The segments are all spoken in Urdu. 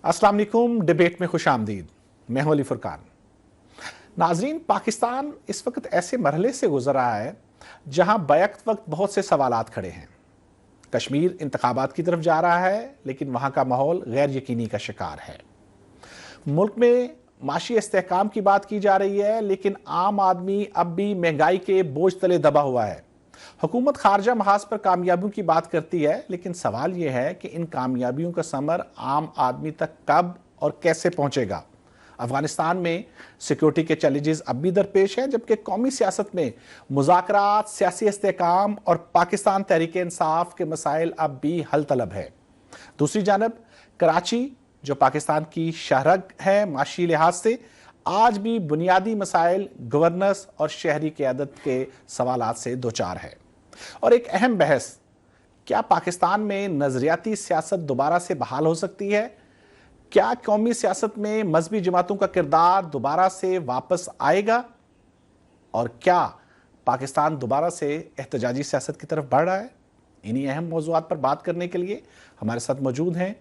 السلام علیکم، ڈیبیٹ میں خوش آمدید۔ میں ہوں علی فرقان۔ ناظرین، پاکستان اس وقت ایسے مرحلے سے گزر رہا ہے جہاں بیک وقت بہت سے سوالات کھڑے ہیں۔ کشمیر انتخابات کی طرف جا رہا ہے، لیکن وہاں کا ماحول غیر یقینی کا شکار ہے۔ ملک میں معاشی استحکام کی بات کی جا رہی ہے، لیکن عام آدمی اب بھی مہنگائی کے بوجھ تلے دبا ہوا ہے۔ حکومت خارجہ محاذ پر کامیابیوں کی بات کرتی ہے، لیکن سوال یہ ہے کہ ان کامیابیوں کا ثمر عام آدمی تک کب اور کیسے پہنچے گا۔ افغانستان میں سیکیورٹی کے چیلنجز اب بھی درپیش ہیں، جبکہ قومی سیاست میں مذاکرات، سیاسی استحکام اور پاکستان تحریک انصاف کے مسائل اب بھی حل طلب ہے۔ دوسری جانب کراچی، جو پاکستان کی شہرگ ہے معاشی لحاظ سے، آج بھی بنیادی مسائل، گورننس اور شہری قیادت کے سوالات سے دوچار ہے۔ اور ایک اہم بحث، کیا پاکستان میں نظریاتی سیاست دوبارہ سے بحال ہو سکتی ہے؟ کیا قومی سیاست میں مذہبی جماعتوں کا کردار دوبارہ سے واپس آئے گا؟ اور کیا پاکستان دوبارہ سے احتجاجی سیاست کی طرف بڑھ رہا ہے؟ انہی اہم موضوعات پر بات کرنے کے لیے ہمارے ساتھ موجود ہیں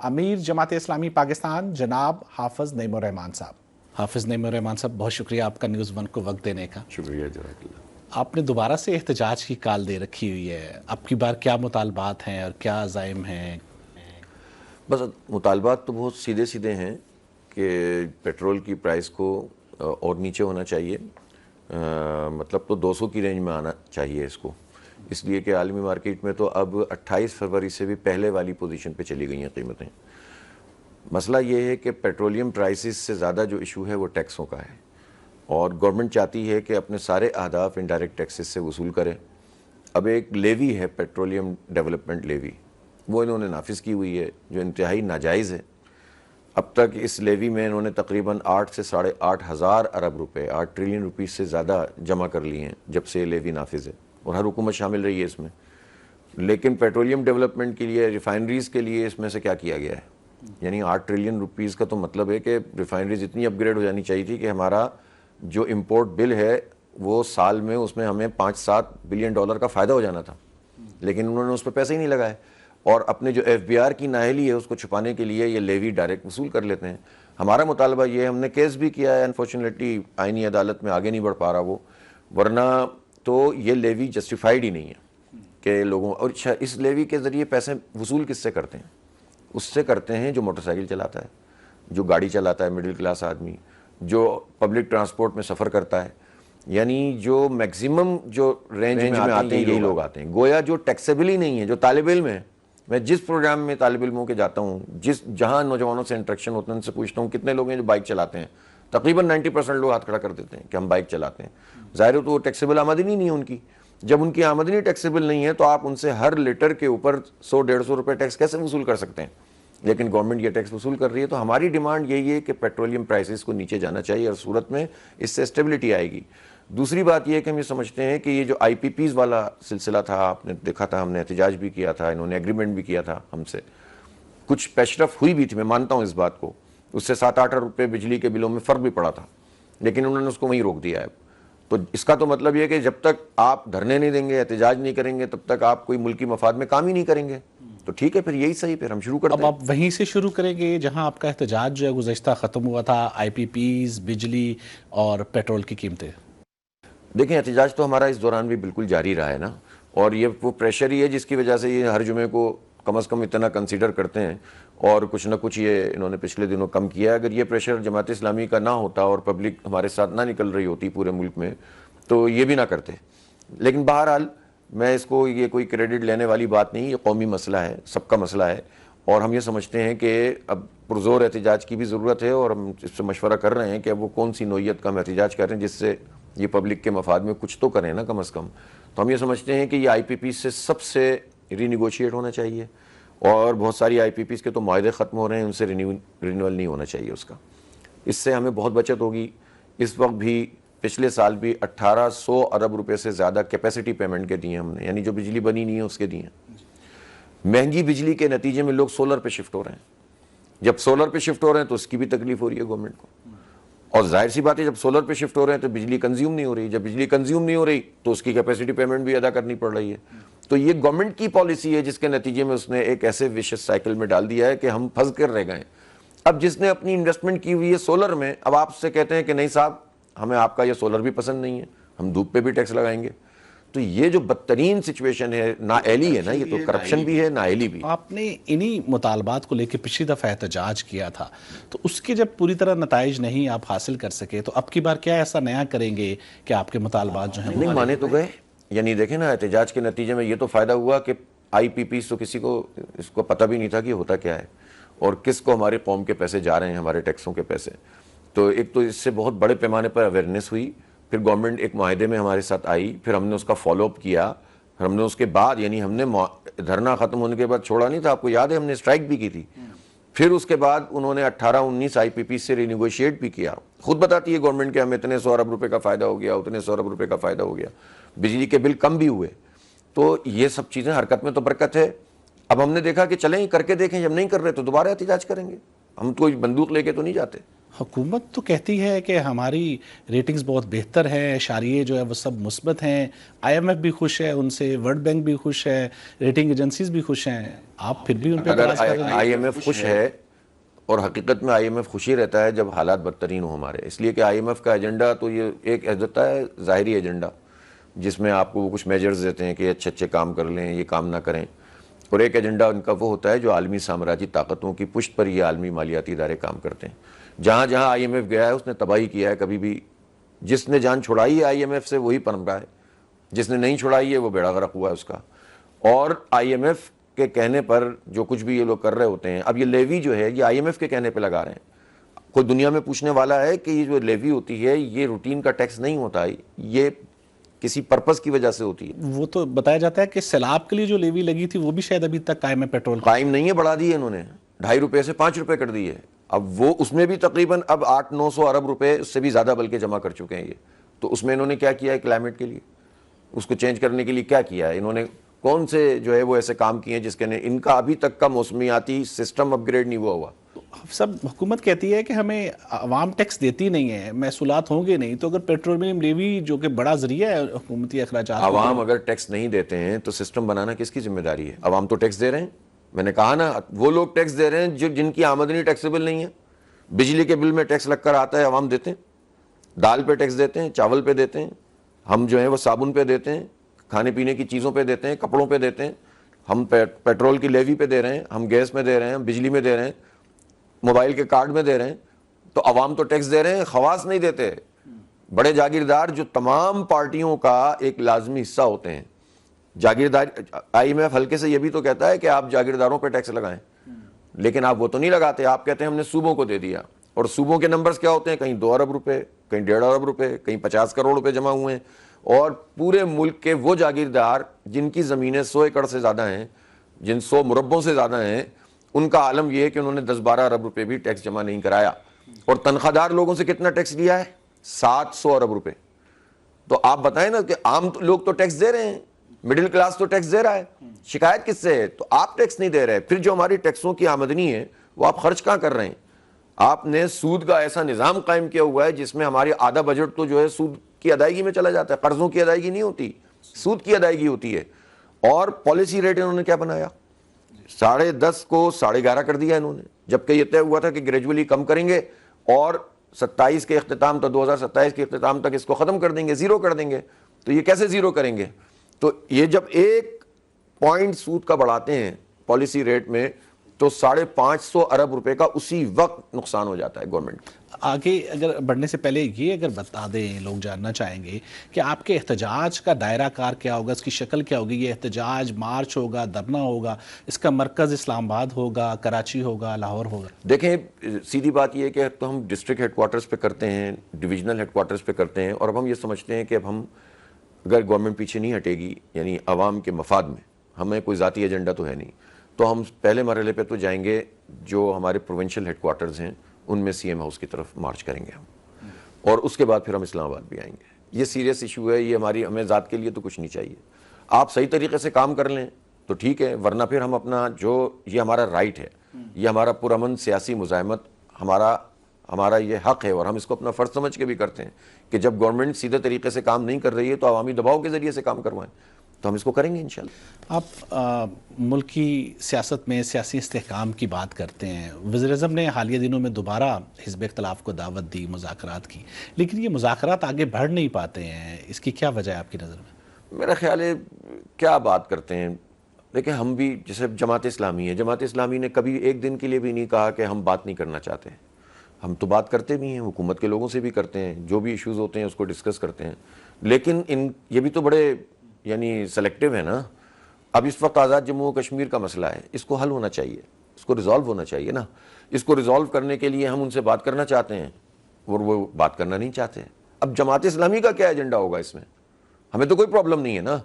امیر جماعت اسلامی پاکستان جناب حافظ نعیم الرحمان صاحب۔ حافظ نعیم الرحمان صاحب، بہت شکریہ آپ کا نیوز ون کو وقت دینے کا۔ شکریہ جزاک اللہ۔ آپ نے دوبارہ سے احتجاج کی کال دے رکھی ہوئی ہے، اب کی بار کیا مطالبات ہیں اور کیا عزائم ہیں؟ بس مطالبات تو بہت سیدھے سیدھے ہیں کہ پیٹرول کی پرائس کو اور نیچے ہونا چاہیے، مطلب تو 200 کی رینج میں آنا چاہیے اس کو، اس لیے کہ عالمی مارکیٹ میں تو اب 28 فروری سے بھی پہلے والی پوزیشن پہ چلی گئی ہیں قیمتیں۔ مسئلہ یہ ہے کہ پیٹرولیم پرائسز سے زیادہ جو ایشو ہے وہ ٹیکسوں کا ہے، اور گورنمنٹ چاہتی ہے کہ اپنے سارے اہداف انڈائریکٹ ٹیکسز سے وصول کرے۔ اب ایک لیوی ہے، پیٹرولیم ڈیولپمنٹ لیوی، وہ انہوں نے نافذ کی ہوئی ہے، جو انتہائی ناجائز ہے۔ اب تک اس لیوی میں انہوں نے تقریباً 8 سے 8.5 ہزار ارب روپے، 8 ٹریلین روپیز سے زیادہ جمع کر لیے ہیں جب سے یہ لیوی نافذ ہے، اور ہر حکومت شامل رہی ہے اس میں۔ لیکن پیٹرولیم ڈیولپمنٹ کے لیے، ریفائنریز کے لیے اس میں سے کیا کیا گیا ہے؟ یعنی 8 ٹریلین روپیز کا تو مطلب ہے کہ ریفائنریز اتنی اپ گریڈ ہو جانی چاہیے تھی کہ ہمارا جو امپورٹ بل ہے وہ سال میں اس میں ہمیں 5-7 بلین ڈالر کا فائدہ ہو جانا تھا، لیکن انہوں نے اس پہ پیسے ہی نہیں لگائے، اور اپنے جو ایف بی آر کی نااہلی ہے اس کو چھپانے کے لیے یہ لیوی ڈائریکٹ وصول کر لیتے ہیں۔ ہمارا مطالبہ یہ ہے، ہم نے کیس بھی کیا ہے، انفارچونیٹلی آئینی عدالت میں آگے نہیں بڑھ پا رہا وہ، ورنہ تو یہ لیوی جسٹیفائیڈ ہی نہیں ہے کہ لوگوں، اور اس لیوی کے ذریعے پیسے وصول کس سے کرتے ہیں؟ اس سے کرتے ہیں جو موٹر سائیکل چلاتا ہے، جو گاڑی چلاتا ہے مڈل کلاس آدمی، جو پبلک ٹرانسپورٹ میں سفر کرتا ہے، یعنی جو میکسیمم جو رینج میں آتے ہیں یہی لوگ آتے ہیں۔ گویا جو ٹیکسیبل ہی نہیں ہے، جو طالب علم ہے، میں جس پروگرام میں طالب علموں کے جاتا ہوں، جہاں نوجوانوں سے انٹریکشن ہوتا ہے، ان سے پوچھتا ہوں کتنے لوگ ہیں جو بائک چلاتے ہیں، تقریباً 90% لوگ ہاتھ کھڑا کر دیتے ہیں کہ ہم بائک چلاتے ہیں۔ ظاہر ہے تو وہ ٹیکسیبل آمدنی نہیں ہے ان کی۔ جب ان کی آمدنی ٹیکسیبل نہیں ہے تو آپ ان سے ہر لیٹر کے اوپر 100-150 روپے ٹیکس کیسے وصول کر سکتے ہیں؟ لیکن گورنمنٹ یہ ٹیکس وصول کر رہی ہے۔ تو ہماری ڈیمانڈ یہی ہے کہ پیٹرولیم پرائسز کو نیچے جانا چاہیے، اور صورت میں اس سے اسٹیبلٹی آئے گی۔ دوسری بات یہ ہے کہ ہم یہ سمجھتے ہیں کہ یہ جو آئی پی پیز والا سلسلہ تھا، آپ نے دیکھا تھا، ہم نے احتجاج بھی کیا تھا، انہوں نے ایگریمنٹ بھی کیا تھا ہم سے، کچھ پیش رفت ہوئی بھی تھی، میں مانتا ہوں اس بات کو، اس سے 7-8 روپے بجلی کے بلوں میں فرق بھی پڑا تھا، لیکن انہوں نے اس کو وہیں روک دیا ہے۔ تو اس کا تو مطلب یہ ہے کہ جب تک آپ دھرنے نہیں دیں گے، احتجاج نہیں کریں گے، تب تک آپ کوئی ملکی مفاد میں کام ہی نہیں کریں گے۔ تو ٹھیک ہے، پھر یہی صحیح، پھر ہم شروع کرتے ہیں۔ اب آپ وہیں سے شروع کریں گے جہاں آپ کا احتجاج جو ہے گزشتہ ختم ہوا تھا، آئی پی پیز، بجلی اور پیٹرول کی قیمتیں؟ دیکھیں، احتجاج تو ہمارا اس دوران بھی بالکل جاری رہا ہے نا، اور یہ وہ پریشر ہی ہے جس کی وجہ سے یہ ہر جمعے کو کم از کم اتنا کنسیڈر کرتے ہیں، اور کچھ نہ کچھ یہ انہوں نے پچھلے دنوں کم کیا ہے۔ اگر یہ پریشر جماعت اسلامی کا نہ ہوتا اور پبلک ہمارے ساتھ نہ نکل رہی ہوتی پورے ملک میں، تو یہ بھی نہ کرتے۔ لیکن بہرحال میں اس کو، یہ کوئی کریڈٹ لینے والی بات نہیں، یہ قومی مسئلہ ہے، سب کا مسئلہ ہے، اور ہم یہ سمجھتے ہیں کہ اب پرزور احتجاج کی بھی ضرورت ہے، اور ہم اس سے مشورہ کر رہے ہیں کہ اب وہ کون سی نوعیت کا ہم احتجاج کر رہے ہیں جس سے یہ پبلک کے مفاد میں کچھ تو کریں نا کم از کم۔ تو ہم یہ سمجھتے ہیں کہ یہ آئی پی پیز سے سب سے ری نیگوشیٹ ہونا چاہیے، اور بہت ساری آئی پی پیز کے تو معاہدے ختم ہو رہے ہیں، ان سے رینیول نہیں ہونا چاہیے اس کا۔ اس سے ہمیں بہت بچت ہوگی۔ اس وقت بھی، پچھلے سال بھی 1800 ارب روپے سے زیادہ کیپیسٹی پیمنٹ کے دیے ہم نے، یعنی جو بجلی بنی نہیں ہے اس کے دیے ہیں۔ مہنگی بجلی کے نتیجے میں لوگ سولر پہ شفٹ ہو رہے ہیں، جب سولر پہ شفٹ ہو رہے ہیں تو اس کی بھی تکلیف ہو رہی ہے گورنمنٹ کو، اور ظاہر سی بات ہے جب سولر پہ شفٹ ہو رہے ہیں تو بجلی کنزیوم نہیں ہو رہی، جب بجلی کنزیوم نہیں ہو رہی تو اس کی کیپیسٹی پیمنٹ بھی ادا کرنی پڑ رہی ہے۔ تو یہ گورنمنٹ کی پالیسی ہے جس کے نتیجے میں اس نے ایک ایسے ویشس سائیکل میں ڈال دیا ہے کہ ہم پھنس کر رہ گئے۔ اب جس نے اپنی انویسٹمنٹ کی ہوئی ہے سولر میں، اب آپ سے کہتے ہیں کہ نہیں صاحب ہمیں آپ کا یہ سولر بھی پسند نہیں ہے، ہم دھوپ پہ بھی ٹیکس لگائیں گے. تو یہ جو بدترین سچویشن ہے، نااہلی ہے نا، یہ تو کرپشن بھی ہے، نااہلی بھی. آپ نے انہی مطالبات کو لے کے پچھلی دفعہ احتجاج کیا تھا، تو اس کے جب پوری طرح نتائج نہیں آپ حاصل کر سکے تو اب کی بار کیا ایسا نیا کریں گے کہ آپ کے مطالبات جو ہیں نہیں مانے تو گئے. یعنی دیکھیں نا، احتجاج کے نتیجے میں یہ تو فائدہ ہوا کہ آئی پی پی تو کسی کو اس کو پتہ بھی نہیں تھا کہ ہوتا کیا ہے اور کس کو ہماری قوم کے پیسے جا رہے ہیں، ہمارے ٹیکسوں کے پیسے. تو ایک تو اس سے بہت بڑے پیمانے پر اویئرنیس ہوئی. پھر گورنمنٹ ایک معاہدے میں ہمارے ساتھ آئی، پھر ہم نے اس کا فالو اپ کیا. ہم نے اس کے بعد، یعنی ہم نے دھرنا ختم ہونے کے بعد چھوڑا نہیں تھا، آپ کو یاد ہے ہم نے اسٹرائک بھی کی تھی. پھر اس کے بعد انہوں نے 18-19 آئی پی پی سے رینیگوشیٹ بھی کیا. خود بتاتی ہے گورنمنٹ کہ ہمیں اتنے 100 ارب روپے کا فائدہ ہو گیا، اتنے 100 ارب روپے کا فائدہ ہو گیا، بجلی کے بل کم بھی ہوئے. تو یہ سب چیزیں، حرکت میں تو برکت ہے. اب ہم نے دیکھا کہ چلیں کر کے دیکھیں، جب نہیں کر رہے تو دوبارہ احتجاج کریں گے. ہم کوئی بندوق لے کے تو نہیں جاتے. حکومت تو کہتی ہے کہ ہماری ریٹنگز بہت بہتر ہیں، اشاریے جو ہے وہ سب مثبت ہیں، آئی ایم ایف بھی خوش ہے ان سے، ورلڈ بینک بھی خوش ہے، ریٹنگ ایجنسیز بھی خوش ہیں، آپ پھر بھی ان پہ اگر اعتراض کر رہے ہیں؟ آئی ایم ایف خوش ہے، اور حقیقت میں آئی ایم ایف خوشی رہتا ہے جب حالات بدترین ہوں ہمارے، اس لیے کہ آئی ایم ایف کا ایجنڈا تو یہ ایک ہوتا ہے ظاہری ایجنڈا، جس میں آپ کو کچھ میجرز دیتے ہیں کہ اچھے اچھے کام کر لیں، یہ کام نہ کریں. اور ایک ایجنڈا ان کا وہ ہوتا ہے جو عالمی سامراجی طاقتوں کی پشت پر یہ عالمی مالیاتی ادارے کام کرتے ہیں. جہاں جہاں آئی ایم ایف گیا ہے اس نے تباہی کیا ہے. کبھی بھی جس نے جان چھڑائی ہے آئی ایم ایف سے وہی پنپا ہے، جس نے نہیں چھڑائی ہے وہ بیڑا غرق ہوا ہے اس کا. اور آئی ایم ایف کے کہنے پر جو کچھ بھی یہ لوگ کر رہے ہوتے ہیں، اب یہ لیوی جو ہے یہ آئی ایم ایف کے کہنے پہ لگا رہے ہیں. کوئی دنیا میں پوچھنے والا ہے کہ یہ جو لیوی ہوتی ہے یہ روٹین کا ٹیکس نہیں ہوتا ہے، یہ کسی پرپس کی وجہ سے ہوتی ہے. وہ تو بتایا جاتا ہے کہ سیلاب کے لیے جو لیوی لگی تھی وہ بھی شاید ابھی تک قائم ہے. پیٹرول قائم نہیں ہے، بڑھا دی ہے انہوں نے، 2.5 روپے سے 5 روپے کر دی ہے. اب وہ اس میں بھی تقریباً اب 800-900 ارب روپے، اس سے بھی زیادہ بلکہ جمع کر چکے ہیں یہ. تو اس میں انہوں نے کیا کیا ہے کلائمیٹ کے لیے، اس کو چینج کرنے کے لیے کیا کیا ہے انہوں نے؟ کون سے جو ہے وہ ایسے کام کیے ہیں جس کے ان کا ابھی تک کا موسمیاتی سسٹم اپ گریڈ نہیں ہوا. سب حکومت کہتی ہے کہ ہمیں عوام ٹیکس دیتی نہیں ہے، محصولات ہوں گے نہیں، تو اگر پیٹرولیم لیوی جو کہ بڑا ذریعہ ہے حکومتی اخراجات، عوام اگر ٹیکس نہیں دیتے ہیں تو سسٹم بنانا کس کی ذمہ داری ہے؟ عوام تو ٹیکس دے رہے ہیں. میں نے کہا نا، وہ لوگ ٹیکس دے رہے ہیں جن کی آمدنی ٹیکسیبل نہیں ہے. بجلی کے بل میں ٹیکس لگ کر آتا ہے، عوام دیتے ہیں. دال پہ ٹیکس دیتے ہیں، چاول پہ دیتے ہیں، ہم جو ہیں وہ صابن پہ دیتے ہیں، کھانے پینے کی چیزوں پہ دیتے ہیں، کپڑوں پہ دیتے ہیں. ہم پیٹرول کی لیوی پہ دے رہے ہیں، ہم گیس میں دے رہے ہیں، ہم بجلی میں دے رہے ہیں، موبائل کے کارڈ میں دے رہے ہیں. تو عوام تو ٹیکس دے رہے ہیں، خواص نہیں دیتے. بڑے جاگیردار جو تمام پارٹیوں کا ایک لازمی حصہ ہوتے ہیں، جاگیردار. آئی ایم ایف ہلکے سے یہ بھی تو کہتا ہے کہ آپ جاگیرداروں پہ ٹیکس لگائیں، لیکن آپ وہ تو نہیں لگاتے. آپ کہتے ہیں ہم نے صوبوں کو دے دیا، اور صوبوں کے نمبرز کیا ہوتے ہیں؟ کہیں 2 ارب روپے، کہیں 1.5 ارب روپے، کہیں 50 کروڑ روپے جمع ہوئے ہیں. اور پورے ملک کے وہ جاگیردار جن کی زمینیں 100 ایکڑ سے زیادہ ہیں، جن 100 مربعوں سے زیادہ ہیں، ان کا عالم یہ ہے کہ انہوں نے 10-12 ارب روپے بھی ٹیکس جمع نہیں کرایا. اور تنخواہ دار لوگوں سے کتنا ٹیکس لیا ہے؟ 700 ارب روپے. تو آپ بتائیں نا کہ عام لوگ تو ٹیکس دے رہے ہیں، مڈل کلاس تو ٹیکس دے رہا ہے، شکایت کس سے ہے؟ تو آپ ٹیکس نہیں دے رہے. پھر جو ہماری ٹیکسوں کی آمدنی ہے وہ آپ خرچ کہاں کر رہے ہیں؟ آپ نے سود کا ایسا نظام قائم کیا ہوا ہے جس میں ہماری آدھا بجٹ تو جو ہے سود کی ادائیگی میں چلا جاتا ہے. قرضوں کی ادائیگی نہیں ہوتی، سود کی ادائیگی ہوتی ہے. اور پالیسی ریٹ انہوں نے کیا بنایا؟ 10.5 کو 11.5 کر دیا انہوں نے، جبکہ یہ طے ہوا تھا کہ گریجولی کم کریں گے اور 27 کے اختتام تک، 2027 کے اختتام تک اس کو ختم کر دیں گے، زیرو کر دیں گے. تو یہ کیسے زیرو کریں گے؟ تو یہ جب 1 پوائنٹ سود کا بڑھاتے ہیں پالیسی ریٹ میں تو 550 ارب روپے کا اسی وقت نقصان ہو جاتا ہے گورنمنٹ. آگے اگر بڑھنے سے پہلے یہ اگر بتا دیں، لوگ جاننا چاہیں گے کہ آپ کے احتجاج کا دائرہ کار کیا ہوگا، اس کی شکل کیا ہوگی؟ یہ احتجاج مارچ ہوگا، دھرنا ہوگا، اس کا مرکز اسلام آباد ہوگا، کراچی ہوگا، لاہور ہوگا؟ دیکھیں سیدھی بات یہ ہے کہ تو ہم ڈسٹرکٹ ہیڈ کوارٹرز پہ کرتے ہیں، ڈویژنل ہیڈ کوارٹرز پہ کرتے ہیں. اور اب ہم یہ سمجھتے ہیں کہ اب ہم اگر گورنمنٹ پیچھے نہیں ہٹے گی، یعنی عوام کے مفاد میں، ہمیں کوئی ذاتی ایجنڈا تو ہے نہیں، تو ہم پہلے مرحلے پہ تو جائیں گے جو ہمارے پروونشل ہیڈ کوارٹرز ہیں ان میں سی ایم ہاؤس کی طرف مارچ کریں گے ہم. اور اس کے بعد پھر ہم اسلام آباد بھی آئیں گے. یہ سیریس ایشو ہے، یہ ہمیں ذات کے لیے تو کچھ نہیں چاہیے. آپ صحیح طریقے سے کام کر لیں تو ٹھیک ہے، ورنہ پھر ہم اپنا یہ ہمارا رائٹ ہے، یہ ہمارا پرامن سیاسی مزاحمت ہمارا یہ حق ہے، اور ہم اس کو اپنا فرض سمجھ کے بھی کرتے ہیں کہ جب گورنمنٹ سیدھے طریقے سے کام نہیں کر رہی ہے تو عوامی دباؤ کے ذریعے سے کام کروائیں. تو ہم اس کو کریں گے انشاءاللہ۔ آپ ملک کی سیاست میں سیاسی استحکام کی بات کرتے ہیں، وزیر اعظم نے حالیہ دنوں میں دوبارہ حزب اختلاف کو دعوت دی مذاکرات کی، لیکن یہ مذاکرات آگے بڑھ نہیں پاتے ہیں، اس کی کیا وجہ ہے آپ کی نظر میں؟ میرا خیال ہے کیا بات کرتے ہیں، دیکھیں ہم بھی جیسے جماعت اسلامی ہے، جماعت اسلامی نے کبھی ایک دن کے لیے بھی نہیں کہا کہ ہم بات نہیں کرنا چاہتے ہیں، ہم تو بات کرتے بھی ہیں، حکومت کے لوگوں سے بھی کرتے ہیں، جو بھی ایشوز ہوتے ہیں اس کو ڈسکس کرتے ہیں، لیکن یہ بھی تو بڑے یعنی سلیکٹیو ہے نا۔ اب اس وقت آزاد جموں و کشمیر کا مسئلہ ہے، اس کو حل ہونا چاہیے، اس کو ریزالو ہونا چاہیے نا۔ اس کو ریزالو کرنے کے لیے ہم ان سے بات کرنا چاہتے ہیں اور وہ بات کرنا نہیں چاہتے ہیں۔ اب جماعت اسلامی کا کیا ایجنڈا ہوگا اس میں؟ ہمیں تو کوئی پرابلم نہیں ہے نا،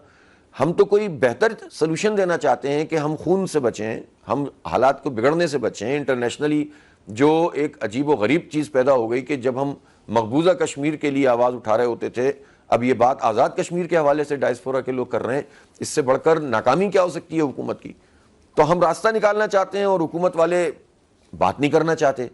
ہم تو کوئی بہتر سلوشن دینا چاہتے ہیں کہ ہم خون سے بچیں، ہم حالات کو بگڑنے سے بچیں۔ انٹرنیشنلی جو ایک عجیب و غریب چیز پیدا ہو گئی کہ جب ہم مقبوضہ کشمیر کے لیے آواز اٹھا رہے ہوتے تھے، اب یہ بات آزاد کشمیر کے حوالے سے ڈائسپورا کے لوگ کر رہے ہیں، اس سے بڑھ کر ناکامی کیا ہو سکتی ہے حکومت کی؟ تو ہم راستہ نکالنا چاہتے ہیں اور حکومت والے بات نہیں کرنا چاہتے۔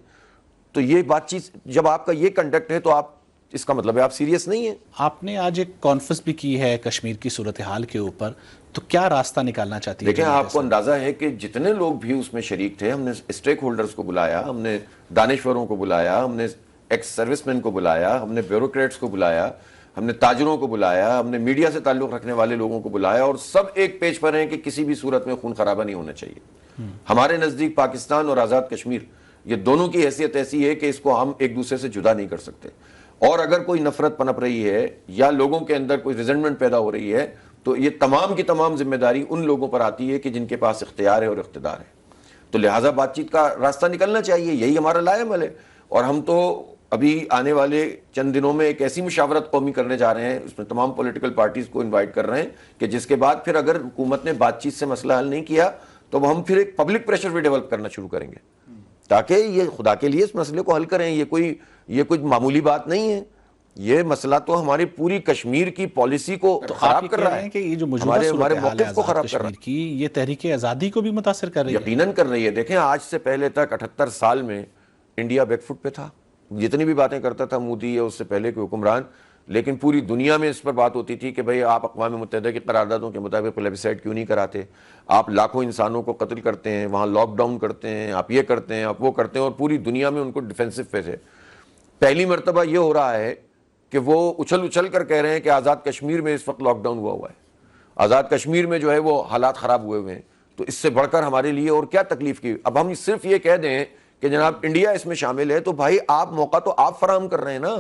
تو یہ بات چیز جب آپ کا یہ کنڈکٹ ہے تو آپ اس کا مطلب ہے آپ سیریس نہیں ہیں۔ آپ نے آج ایک کانفرنس بھی کی ہے کشمیر کی صورتحال کے اوپر، تو کیا راستہ نکالنا چاہتی ہے؟ دیکھیں آپ کو اندازہ ہے کہ جتنے لوگ بھی اس میں شریک تھے، ہم نے اسٹیک ہولڈرز کو بلایا، ہم نے دانشوروں کو بلایا، ہم نے ایکس سروس مین کو بلایا، ہم نے بیوروکریٹس کو بلایا، ہم نے تاجروں کو بلایا، ہم نے میڈیا سے تعلق رکھنے والے لوگوں کو بلایا، اور سب ایک پیج پر ہیں کہ کسی بھی صورت میں خون خرابہ نہیں ہونا چاہیے۔ ہمارے نزدیک پاکستان اور آزاد کشمیر یہ دونوں کی حیثیت ایسی ہے کہ اس کو ہم ایک دوسرے سے جدا نہیں کر سکتے، اور اگر کوئی نفرت پنپ رہی ہے یا لوگوں کے اندر کوئی ریزنٹمنٹ پیدا ہو رہی ہے تو یہ تمام کی تمام ذمہ داری ان لوگوں پر آتی ہے کہ جن کے پاس اختیار ہے اور اقتدار ہے۔ تو لہٰذا بات چیت کا راستہ نکلنا چاہیے، یہی ہمارا لائے عمل ہے۔ اور ہم تو ابھی آنے والے چند دنوں میں ایک ایسی مشاورت قومی کرنے جا رہے ہیں، اس میں تمام پولیٹیکل پارٹیز کو انوائٹ کر رہے ہیں کہ جس کے بعد پھر اگر حکومت نے بات چیت سے مسئلہ حل نہیں کیا تو ہم پھر ایک پبلک پریشر بھی ڈیولپ کرنا شروع کریں گے، تاکہ یہ خدا کے لیے اس مسئلے کو حل کریں۔ یہ کوئی معمولی بات نہیں ہے، یہ مسئلہ تو ہماری پوری کشمیر کی پالیسی کو خراب کر رہا ہے، کہ یہ جو موجودہ ہمارے صورتحال ہے موقف کو آزاد خراب کر رہا کشمیر کی، یہ تحریک آزادی کو بھی متاثر کر رہی ہے، ہے؟ یقیناً کر رہی ہے۔ دیکھیں آج سے پہلے تک 78 سال میں انڈیا بیک فٹ پہ تھا، جتنی بھی باتیں کرتا تھا مودی یا اس سے پہلے کے حکمران، لیکن پوری دنیا میں اس پر بات ہوتی تھی کہ بھئی آپ اقوام متحدہ کی قراردادوں کے مطابق پلیبیسائٹ کیوں نہیں کراتے، آپ لاکھوں انسانوں کو قتل کرتے ہیں، وہاں لاک ڈاؤن کرتے ہیں، آپ یہ کرتے ہیں، آپ وہ کرتے ہیں، اور پوری دنیا میں ان کو ڈیفینسو پہ تھے۔ پہلی مرتبہ یہ ہو رہا ہے کہ وہ اچھل کر کہہ رہے ہیں کہ آزاد کشمیر میں اس وقت لاک ڈاؤن ہوا ہے، آزاد کشمیر میں جو ہے وہ حالات خراب ہوئے ہیں۔ تو اس سے بڑھ کر ہمارے لیے اور کیا تکلیف کی؟ اب ہم صرف یہ کہہ دیں کہ جناب انڈیا اس میں شامل ہے، تو بھائی آپ موقع تو آپ فراہم کر رہے ہیں نا،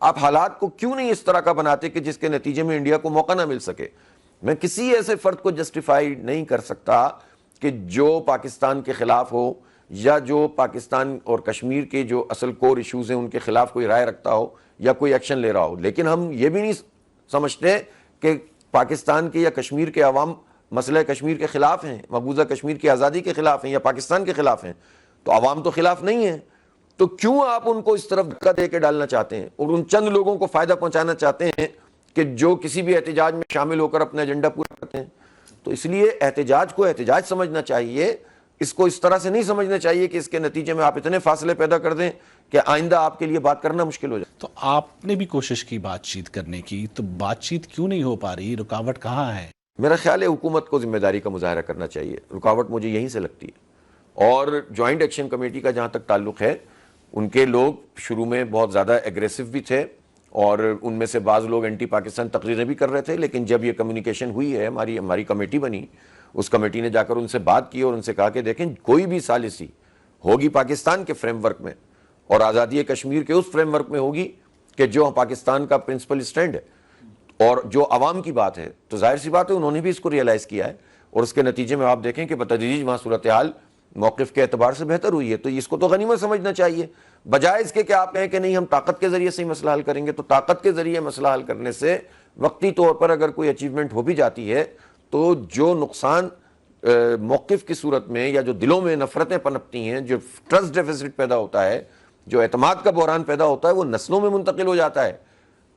آپ حالات کو کیوں نہیں اس طرح کا بناتے کہ جس کے نتیجے میں انڈیا کو موقع نہ مل سکے؟ میں کسی ایسے فرد کو جسٹیفائی نہیں کر سکتا کہ جو پاکستان کے خلاف ہو یا جو پاکستان اور کشمیر کے جو اصل کور ایشوز ہیں ان کے خلاف کوئی رائے رکھتا ہو یا کوئی ایکشن لے رہا ہو، لیکن ہم یہ بھی نہیں سمجھتے کہ پاکستان کے یا کشمیر کے عوام مسئلہ کشمیر کے خلاف ہیں، مقبوضہ کشمیر کی آزادی کے خلاف ہیں یا پاکستان کے خلاف ہیں۔ تو عوام تو خلاف نہیں ہیں، تو کیوں آپ ان کو اس طرف دھکا دے کے ڈالنا چاہتے ہیں اور ان چند لوگوں کو فائدہ پہنچانا چاہتے ہیں کہ جو کسی بھی احتجاج میں شامل ہو کر اپنا ایجنڈا پورا کرتے ہیں؟ تو اس لیے احتجاج کو احتجاج سمجھنا چاہیے، اس کو اس طرح سے نہیں سمجھنا چاہیے کہ اس کے نتیجے میں آپ اتنے فاصلے پیدا کر دیں کہ آئندہ آپ کے لیے بات کرنا مشکل ہو جائے۔ تو آپ نے بھی کوشش کی بات چیت کرنے کی، تو بات چیت کیوں نہیں ہو پا رہی؟ رکاوٹ کہاں ہے؟ میرا خیال ہے حکومت کو ذمہ داری کا مظاہرہ کرنا چاہیے، رکاوٹ مجھے یہیں سے لگتی ہے۔ اور جوائنٹ ایکشن کمیٹی کا جہاں تک تعلق ہے، ان کے لوگ شروع میں بہت زیادہ ایگریسو بھی تھے اور ان میں سے بعض لوگ اینٹی پاکستان تقریریں بھی کر رہے تھے، لیکن جب یہ کمیونیکیشن ہوئی ہے، ہماری کمیٹی بنی، اس کمیٹی نے جا کر ان سے بات کی اور ان سے کہا کہ دیکھیں کوئی بھی ثالثی ہوگی پاکستان کے فریم ورک میں اور آزادی کشمیر کے اس فریم ورک میں ہوگی کہ جو پاکستان کا پرنسپل سٹینڈ ہے اور جو عوام کی بات ہے، تو ظاہر سی بات ہے انہوں نے بھی اس کو ریئلائز کیا ہے، اور اس کے نتیجے میں آپ دیکھیں کہ بتدریج وہاں صورتحال موقف کے اعتبار سے بہتر ہوئی ہے۔ تو اس کو تو غنیمت سمجھنا چاہیے، بجائے اس کے کہ آپ کہیں کہ نہیں ہم طاقت کے ذریعے سے ہی مسئلہ حل کریں گے۔ تو طاقت کے ذریعے مسئلہ حل کرنے سے وقتی طور پر اگر کوئی اچیومنٹ ہو بھی جاتی ہے تو جو نقصان موقف کی صورت میں یا جو دلوں میں نفرتیں پنپتی ہیں، جو ٹرسٹ ڈیفیسٹ پیدا ہوتا ہے، جو اعتماد کا بحران پیدا ہوتا ہے، وہ نسلوں میں منتقل ہو جاتا ہے۔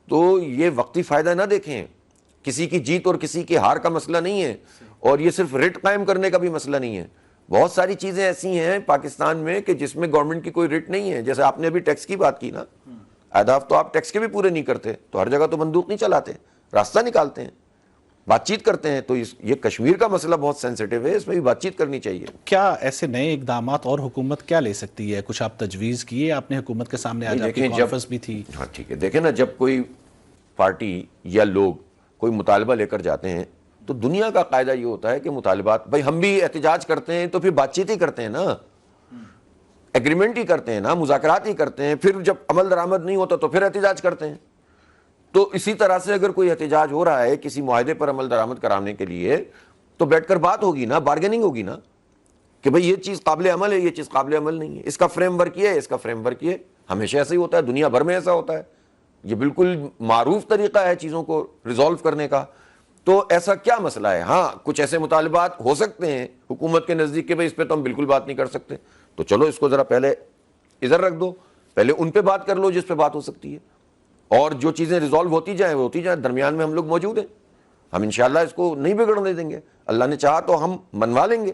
تو یہ وقتی فائدہ نہ دیکھیں، کسی کی جیت اور کسی کی ہار کا مسئلہ نہیں ہے، اور یہ صرف رٹ قائم کرنے کا بھی مسئلہ نہیں ہے۔ بہت ساری چیزیں ایسی ہیں پاکستان میں کہ جس میں گورنمنٹ کی کوئی رٹ نہیں ہے، جیسے آپ نے ابھی ٹیکس کی بات کی نا، اہداف تو آپ ٹیکس کے بھی پورے نہیں کرتے، تو ہر جگہ تو بندوق نہیں چلاتے، راستہ نکالتے ہیں۔ بات چیت کرتے ہیں. تو یہ کشمیر کا مسئلہ بہت سینسیٹیو ہے, اس میں بھی بات چیت کرنی چاہیے. کیا ایسے نئے اقدامات اور حکومت کیا لے سکتی ہے؟ کچھ آپ تجویز کیے آپ نے حکومت کے سامنے؟ آج آپ کی کانفرنس بھی تھی. ہاں ٹھیک ہے, دیکھیں نا, جب کوئی پارٹی یا لوگ کوئی مطالبہ لے کر جاتے ہیں تو دنیا کا قاعدہ یہ ہوتا ہے کہ مطالبات, بھائی ہم بھی احتجاج کرتے ہیں تو پھر بات چیت ہی کرتے ہیں نا, ایگریمنٹ ہی کرتے ہیں نا, مذاکرات ہی کرتے ہیں. پھر جب عمل درآمد نہیں ہوتا تو پھر احتجاج کرتے ہیں. تو اسی طرح سے اگر کوئی احتجاج ہو رہا ہے کسی معاہدے پر عمل درآمد کرانے کے لیے, تو بیٹھ کر بات ہوگی نا, بارگیننگ ہوگی نا, کہ بھئی یہ چیز قابل عمل ہے, یہ چیز قابل عمل نہیں ہے, اس کا فریم ورک یہ ہے, اس کا فریم ورک یہ. ہمیشہ ایسا ہی ہوتا ہے, دنیا بھر میں ایسا ہوتا ہے, یہ بالکل معروف طریقہ ہے چیزوں کو ریزالو کرنے کا. تو ایسا کیا مسئلہ ہے؟ ہاں کچھ ایسے مطالبات ہو سکتے ہیں حکومت کے نزدیک کہ بھئی اس پہ تو ہم بالکل بات نہیں کر سکتے, تو چلو اس کو ذرا پہلے ادھر رکھ دو, پہلے ان پہ بات کر لو جس پہ بات ہو سکتی ہے, اور جو چیزیں ریزالو ہوتی جائیں وہ ہوتی جائیں. درمیان میں ہم لوگ موجود ہیں, ہم انشاءاللہ اس کو نہیں بگڑنے دیں گے. اللہ نے چاہا تو ہم منوا لیں گے,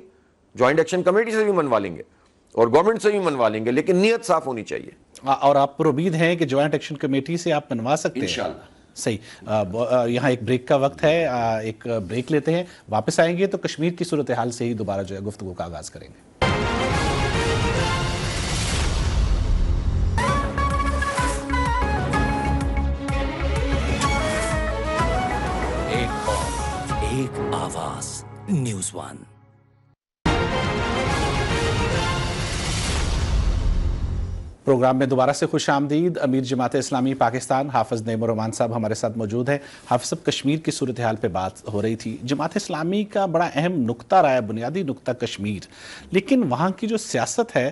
جوائنٹ ایکشن کمیٹی سے بھی منوا لیں گے اور گورنمنٹ سے بھی منوا لیں گے, لیکن نیت صاف ہونی چاہیے. اور آپ پر امید ہیں کہ جوائنٹ ایکشن کمیٹی سے آپ منوا سکتے ہیں انشاءاللہ. صحیح. یہاں ایک بریک کا وقت ہے, ایک بریک لیتے ہیں, واپس آئیں گے تو کشمیر کی صورتحال سے ہی دوبارہ جو ہے گفتگو کا آغاز کریں گے. ایک آواز, نیوز ون. پروگرام میں دوبارہ سے خوش آمدید. امیر جماعت اسلامی پاکستان حافظ نعیم الرحمان صاحب ہمارے ساتھ موجود ہیں. حافظ صاحب, کشمیر کی صورتحال پہ بات ہو رہی تھی. جماعت اسلامی کا بڑا اہم نقطہ رہا ہے, بنیادی نقطہ کشمیر, لیکن وہاں کی جو سیاست ہے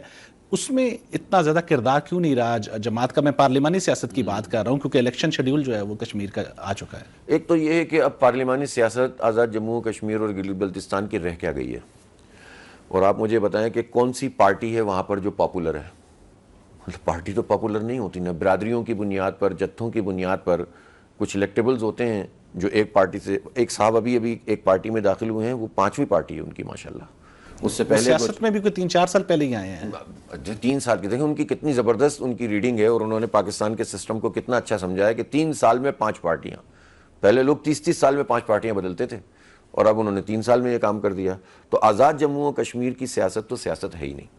اس میں اتنا زیادہ کردار کیوں نہیں رہا جماعت کا؟ میں پارلیمانی سیاست کی بات کر رہا ہوں, کیونکہ الیکشن شیڈیول جو ہے وہ کشمیر کا آ چکا ہے. ایک تو یہ ہے کہ اب پارلیمانی سیاست آزاد جموں کشمیر اور گلگت بلتستان کی رہ کیا گئی ہے, اور آپ مجھے بتائیں کہ کون سی پارٹی ہے وہاں پر جو پاپولر ہے؟ پارٹی تو پاپولر نہیں ہوتی نا, برادریوں کی بنیاد پر, جتھوں کی بنیاد پر کچھ الیکٹیبلز ہوتے ہیں جو ایک پارٹی سے. ایک صاحب ابھی ایک پارٹی میں داخل ہوئے ہیں, وہ 5ویں پارٹی ہے ان کی ماشاءاللہ. اس سے پہلے سیاست میں بھی کوئی 3-4 سال پہلے ہی آئے ہیں. 3 سال کی, دیکھیں ان کی کتنی زبردست ان کی ریڈنگ ہے, اور انہوں نے پاکستان کے سسٹم کو کتنا اچھا سمجھا ہے کہ 3 سال میں 5 پارٹیاں. پہلے لوگ 30 سال میں 5 پارٹیاں بدلتے تھے, اور اب انہوں نے 3 سال میں یہ کام کر دیا. تو آزاد جموں و کشمیر کی سیاست تو سیاست ہے ہی نہیں,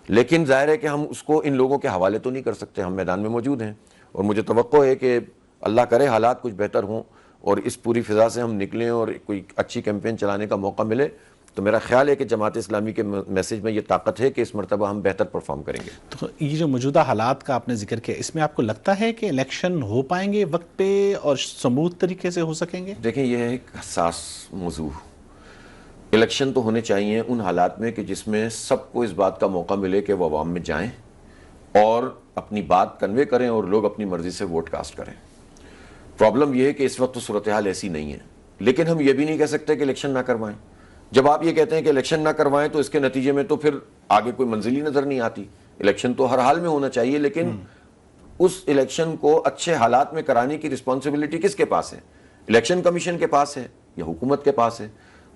لیکن ظاہر ہے کہ ہم اس کو ان لوگوں کے حوالے تو نہیں کر سکتے. ہم میدان میں موجود ہیں, اور مجھے توقع ہے کہ اللہ کرے حالات کچھ بہتر ہوں اور اس پوری فضا سے ہم نکلیں اور کوئی اچھی کیمپین چلانے کا موقع ملے. تو میرا خیال ہے کہ جماعت اسلامی کے میسج میں یہ طاقت ہے کہ اس مرتبہ ہم بہتر پرفارم کریں گے. تو یہ جو موجودہ حالات کا آپ نے ذکر کیا, اس میں آپ کو لگتا ہے کہ الیکشن ہو پائیں گے وقت پہ اور سموتھ طریقے سے ہو سکیں گے؟ دیکھیں یہ ہے ایک حساس موضوع. الیکشن تو ہونے چاہیے ان حالات میں کہ جس میں سب کو اس بات کا موقع ملے کہ وہ عوام میں جائیں اور اپنی بات کنوے کریں اور لوگ اپنی مرضی سے ووٹ کاسٹ کریں. پرابلم یہ ہے کہ اس وقت تو صورتحال ایسی نہیں ہے, لیکن ہم یہ بھی نہیں کہہ سکتے کہ الیکشن نہ کروائیں. جب آپ یہ کہتے ہیں کہ الیکشن نہ کروائیں تو اس کے نتیجے میں تو پھر آگے کوئی منزل ہی نظر نہیں آتی. الیکشن تو ہر حال میں ہونا چاہیے, لیکن اس الیکشن کو اچھے حالات میں کرانے کی رسپانسبلٹی کس کے پاس ہے؟ الیکشن کمیشن کے پاس ہے یا حکومت کے پاس ہے؟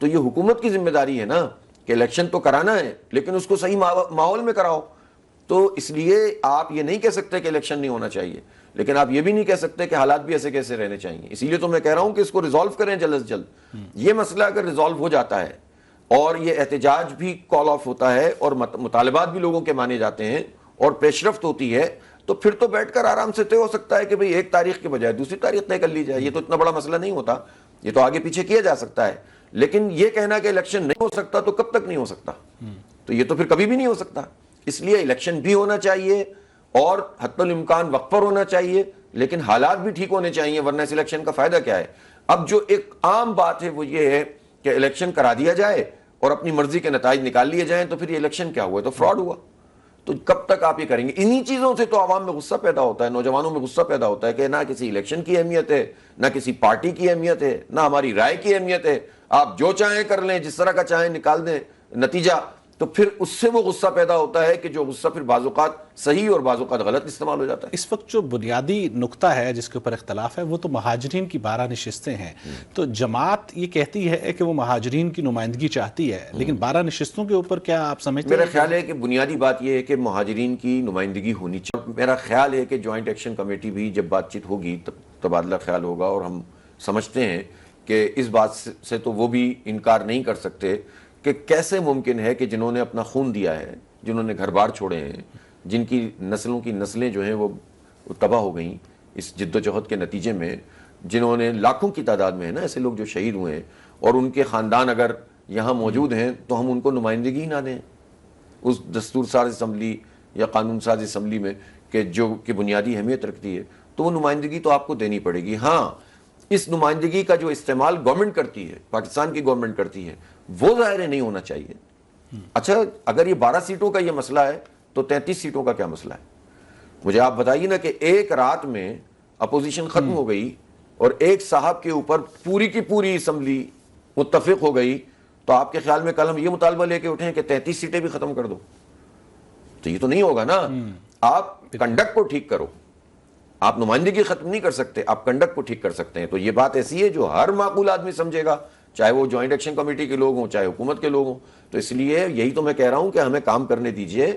تو یہ حکومت کی ذمہ داری ہے نا کہ الیکشن تو کرانا ہے, لیکن اس کو صحیح ماحول میں کراؤ. تو اس لیے آپ یہ نہیں کہہ سکتے کہ الیکشن نہیں ہونا چاہیے, لیکن آپ یہ بھی نہیں کہہ سکتے کہ حالات بھی ایسے کیسے رہنے چاہیے. اسی لیے تو میں کہہ رہا ہوں کہ اس کو ریزالو کریں جلد از جلد. یہ مسئلہ اگر ریزالو ہو جاتا ہے اور یہ احتجاج بھی کال آف ہوتا ہے اور مطالبات بھی لوگوں کے مانے جاتے ہیں اور پیش رفت ہوتی ہے, تو پھر تو بیٹھ کر آرام سے طے ہو سکتا ہے کہ بھئی 1 تاریخ کے بجائے دوسری تاریخ طے کر لی جائے. یہ تو اتنا بڑا مسئلہ نہیں ہوتا, یہ تو آگے پیچھے کیا جا سکتا ہے. لیکن یہ کہنا کہ الیکشن نہیں ہو سکتا تو کب تک نہیں ہو سکتا؟ تو یہ تو پھر کبھی بھی نہیں ہو سکتا. اس لیے الیکشن بھی ہونا چاہیے اور حتی الامکان وقت پر ہونا چاہیے, لیکن حالات بھی ٹھیک ہونے چاہیے, ورنہ اس الیکشن کا فائدہ کیا ہے؟ اب جو ایک عام بات ہے وہ یہ ہے کہ الیکشن کرا دیا جائے اور اپنی مرضی کے نتائج نکال لیے جائیں, تو پھر یہ الیکشن کیا ہوا؟ تو فراڈ ہوا. تو کب تک آپ یہ کریں گے؟ انہی چیزوں سے تو عوام میں غصہ پیدا ہوتا ہے, نوجوانوں میں غصہ پیدا ہوتا ہے کہ نہ کسی الیکشن کی اہمیت ہے, نہ کسی پارٹی کی اہمیت ہے, نہ ہماری رائے کی اہمیت ہے. آپ جو چاہیں کر لیں, جس طرح کا چاہیں نکال دیں نتیجہ. تو پھر اس سے وہ غصہ پیدا ہوتا ہے کہ جو غصہ پھر بعض اوقات صحیح اور بعض اوقات غلط استعمال ہو جاتا ہے. اس وقت جو بنیادی نقطہ ہے جس کے اوپر اختلاف ہے وہ تو مہاجرین کی 12 نشستیں ہیں. تو جماعت یہ کہتی ہے کہ وہ مہاجرین کی نمائندگی چاہتی ہے, لیکن 12 نشستوں کے اوپر کیا آپ سمجھتے ہیں؟ میرا خیال ہے کہ بنیادی بات یہ ہے کہ مہاجرین کی نمائندگی ہونی چاہیے. میرا خیال ہے کہ جوائنٹ ایکشن کمیٹی بھی جب بات چیت ہوگی تبادلہ خیال ہوگا, اور ہم سمجھتے ہیں کہ اس بات سے تو وہ بھی انکار نہیں کر سکتے کہ کیسے ممکن ہے کہ جنہوں نے اپنا خون دیا ہے، جنہوں نے گھر بار چھوڑے ہیں، جن کی نسلوں کی نسلیں جو ہیں وہ تباہ ہو گئیں اس جد و جہد کے نتیجے میں، جنہوں نے لاکھوں کی تعداد میں ہے نا ایسے لوگ جو شہید ہوئے ہیں، اور ان کے خاندان اگر یہاں موجود ہیں تو ہم ان کو نمائندگی ہی نہ دیں اس دستور ساز اسمبلی یا قانون ساز اسمبلی میں کہ جو کہ بنیادی اہمیت رکھتی ہے، تو وہ نمائندگی تو آپ کو دینی پڑے گی۔ ہاں، اس نمائندگی کا جو استعمال گورنمنٹ کرتی ہے، پاکستان کی گورنمنٹ کرتی ہے، وہ ظاہر نہیں ہونا چاہیے۔ اچھا، اگر یہ 12 سیٹوں کا یہ مسئلہ ہے تو 33 سیٹوں کا کیا مسئلہ ہے؟ مجھے آپ بتائیے نا کہ ایک رات میں اپوزیشن ختم ہو گئی اور ایک صاحب کے اوپر پوری کی پوری اسمبلی متفق ہو گئی، تو آپ کے خیال میں کل ہم یہ مطالبہ لے کے اٹھیں کہ 33 سیٹیں بھی ختم کر دو؟ تو یہ تو نہیں ہوگا نا۔ آپ کنڈکٹ کو ٹھیک کرو، آپ نمائندگی ختم نہیں کر سکتے، آپ کنڈکٹ کو ٹھیک کر سکتے ہیں۔ تو یہ بات ایسی ہے جو ہر معقول آدمی سمجھے گا، چاہے وہ جوائنٹ ایکشن کمیٹی کے لوگ ہوں، چاہے حکومت کے لوگ ہوں۔ تو اس لیے یہی تو میں کہہ رہا ہوں کہ ہمیں کام کرنے دیجئے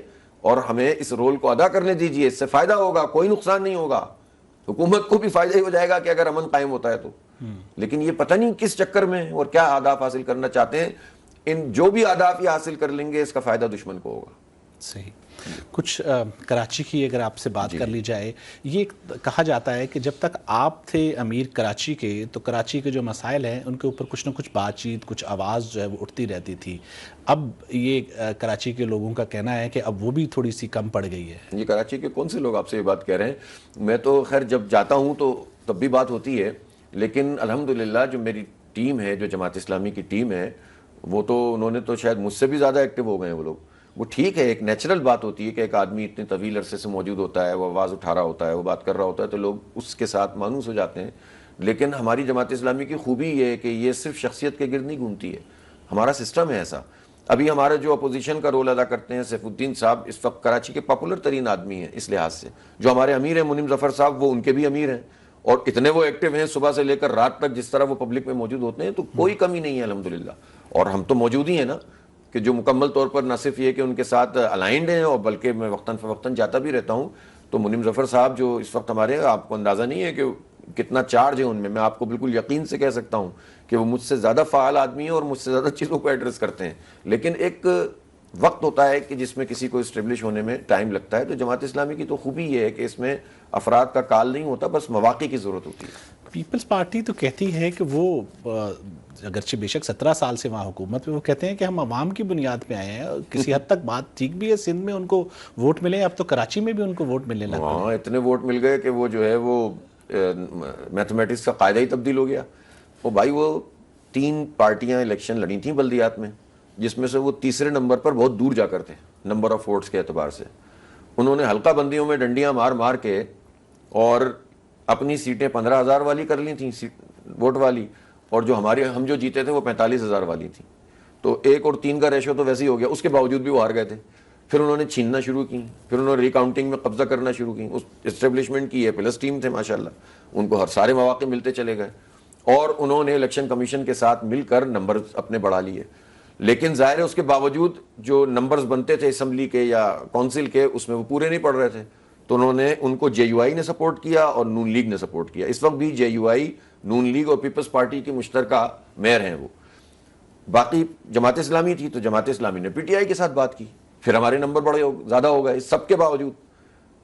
اور ہمیں اس رول کو ادا کرنے دیجئے، اس سے فائدہ ہوگا، کوئی نقصان نہیں ہوگا، حکومت کو بھی فائدہ ہی ہو جائے گا کہ اگر امن قائم ہوتا ہے تو۔ لیکن یہ پتہ نہیں کس چکر میں اور کیا اہداف حاصل کرنا چاہتے ہیں، ان جو بھی اہداف یہ حاصل کر لیں گے اس کا فائدہ دشمن کو ہوگا۔ صحیح۔ کچھ کراچی کی اگر آپ سے بات کر لی جائے، یہ کہا جاتا ہے کہ جب تک آپ تھے امیر کراچی کے تو کراچی کے جو مسائل ہیں ان کے اوپر کچھ نہ کچھ بات چیت، کچھ آواز جو ہے وہ اٹھتی رہتی تھی۔ اب یہ کراچی کے لوگوں کا کہنا ہے کہ اب وہ بھی تھوڑی سی کم پڑ گئی ہے۔ یہ کراچی کے کون سے لوگ آپ سے یہ بات کہہ رہے ہیں؟ میں تو خیر جب جاتا ہوں تو تب بھی بات ہوتی ہے، لیکن الحمدللہ جو میری ٹیم ہے، جو جماعت اسلامی کی ٹیم ہے، وہ تو انہوں نے تو شاید مجھ سے بھی زیادہ ایکٹیو ہو گئے ہیں وہ لوگ۔ وہ ٹھیک ہے، ایک نیچرل بات ہوتی ہے کہ ایک آدمی اتنے طویل عرصے سے موجود ہوتا ہے، وہ آواز اٹھا رہا ہوتا ہے، وہ بات کر رہا ہوتا ہے، تو لوگ اس کے ساتھ مانوس ہو جاتے ہیں۔ لیکن ہماری جماعت اسلامی کی خوبی یہ ہے کہ یہ صرف شخصیت کے گرد نہیں گھومتی ہے، ہمارا سسٹم ہے ایسا۔ ابھی ہمارے جو اپوزیشن کا رول ادا کرتے ہیں سیف الدین صاحب، اس وقت کراچی کے پاپولر ترین آدمی ہیں اس لحاظ سے۔ جو ہمارے امیر ہیں منیم ظفر صاحب، وہ ان کے بھی امیر ہیں، اور اتنے وہ ایکٹیو ہیں صبح سے لے کر رات تک، جس طرح وہ پبلک میں موجود ہوتے ہیں، تو کوئی کمی نہیں ہے الحمدللہ۔ اور ہم تو موجود ہی ہیں نا، کہ جو مکمل طور پر نہ صرف یہ کہ ان کے ساتھ الائنڈ ہیں، اور بلکہ میں وقتاً فوقتاً جاتا بھی رہتا ہوں۔ تو منیم ظفر صاحب جو اس وقت ہمارے، آپ کو اندازہ نہیں ہے کہ کتنا چارج ہے ان میں آپ کو بالکل یقین سے کہہ سکتا ہوں کہ وہ مجھ سے زیادہ فعال آدمی ہیں اور مجھ سے زیادہ چیزوں کو ایڈریس کرتے ہیں۔ لیکن ایک وقت ہوتا ہے کہ جس میں کسی کو اسٹیبلش ہونے میں ٹائم لگتا ہے۔ تو جماعت اسلامی کی تو خوبی یہ ہے کہ اس میں افراد کا کال نہیں ہوتا، بس مواقع کی ضرورت ہوتی ہے۔ پیپلز پارٹی تو کہتی ہے کہ وہ اگرچہ بے شک 17 سال سے وہاں حکومت میں، وہ کہتے ہیں کہ ہم عوام کی بنیاد پہ آئے ہیں۔ کسی حد تک بات ٹھیک بھی ہے، سندھ میں ان کو ووٹ ملے، اب تو کراچی میں بھی ان کو ووٹ ملنے لگ گئے۔ ہاں، اتنے ووٹ مل گئے کہ وہ جو ہے وہ میتھمیٹکس کا قاعدہ ہی تبدیل ہو گیا۔ وہ بھائی، وہ 3 پارٹیاں الیکشن لڑی تھیں بلدیات میں، جس میں سے وہ تیسرے نمبر پر بہت دور جا کر تھے نمبر آف ووٹس کے اعتبار سے۔ انہوں نے حلقہ بندیوں میں ڈنڈیاں مار مار کے اور اپنی سیٹیں 15,000 والی کر لی تھیں ووٹ والی، اور جو ہم جو جیتے تھے وہ 45,000 والی تھیں۔ تو 1 اور 3 کا ریشو تو ویسے ہی ہو گیا، اس کے باوجود بھی وہ ہار گئے تھے۔ پھر انہوں نے چھیننا شروع کی، پھر انہوں نے ریکاؤنٹنگ میں قبضہ کرنا شروع کی۔ اس اسٹیبلشمنٹ کی پلس ٹیم تھے ماشاءاللہ، ان کو ہر سارے مواقع ملتے چلے گئے، اور انہوں نے الیکشن کمیشن کے ساتھ مل کر نمبرز اپنے بڑھا لیے۔ لیکن ظاہر ہے اس کے باوجود جو نمبرز بنتے تھے اسمبلی کے یا کونسل کے، اس میں وہ پورے نہیں پڑ رہے تھے۔ تو انہوں نے ان کو جے یو آئی نے سپورٹ کیا اور نون لیگ نے سپورٹ کیا۔ اس وقت بھی جے یو آئی، نون لیگ اور پیپلز پارٹی کی مشترکہ میئر ہیں وہ۔ باقی جماعت اسلامی تھی تو جماعت اسلامی نے پی ٹی آئی کے ساتھ بات کی، پھر ہمارے نمبر بڑے زیادہ ہو گئے۔ سب کے باوجود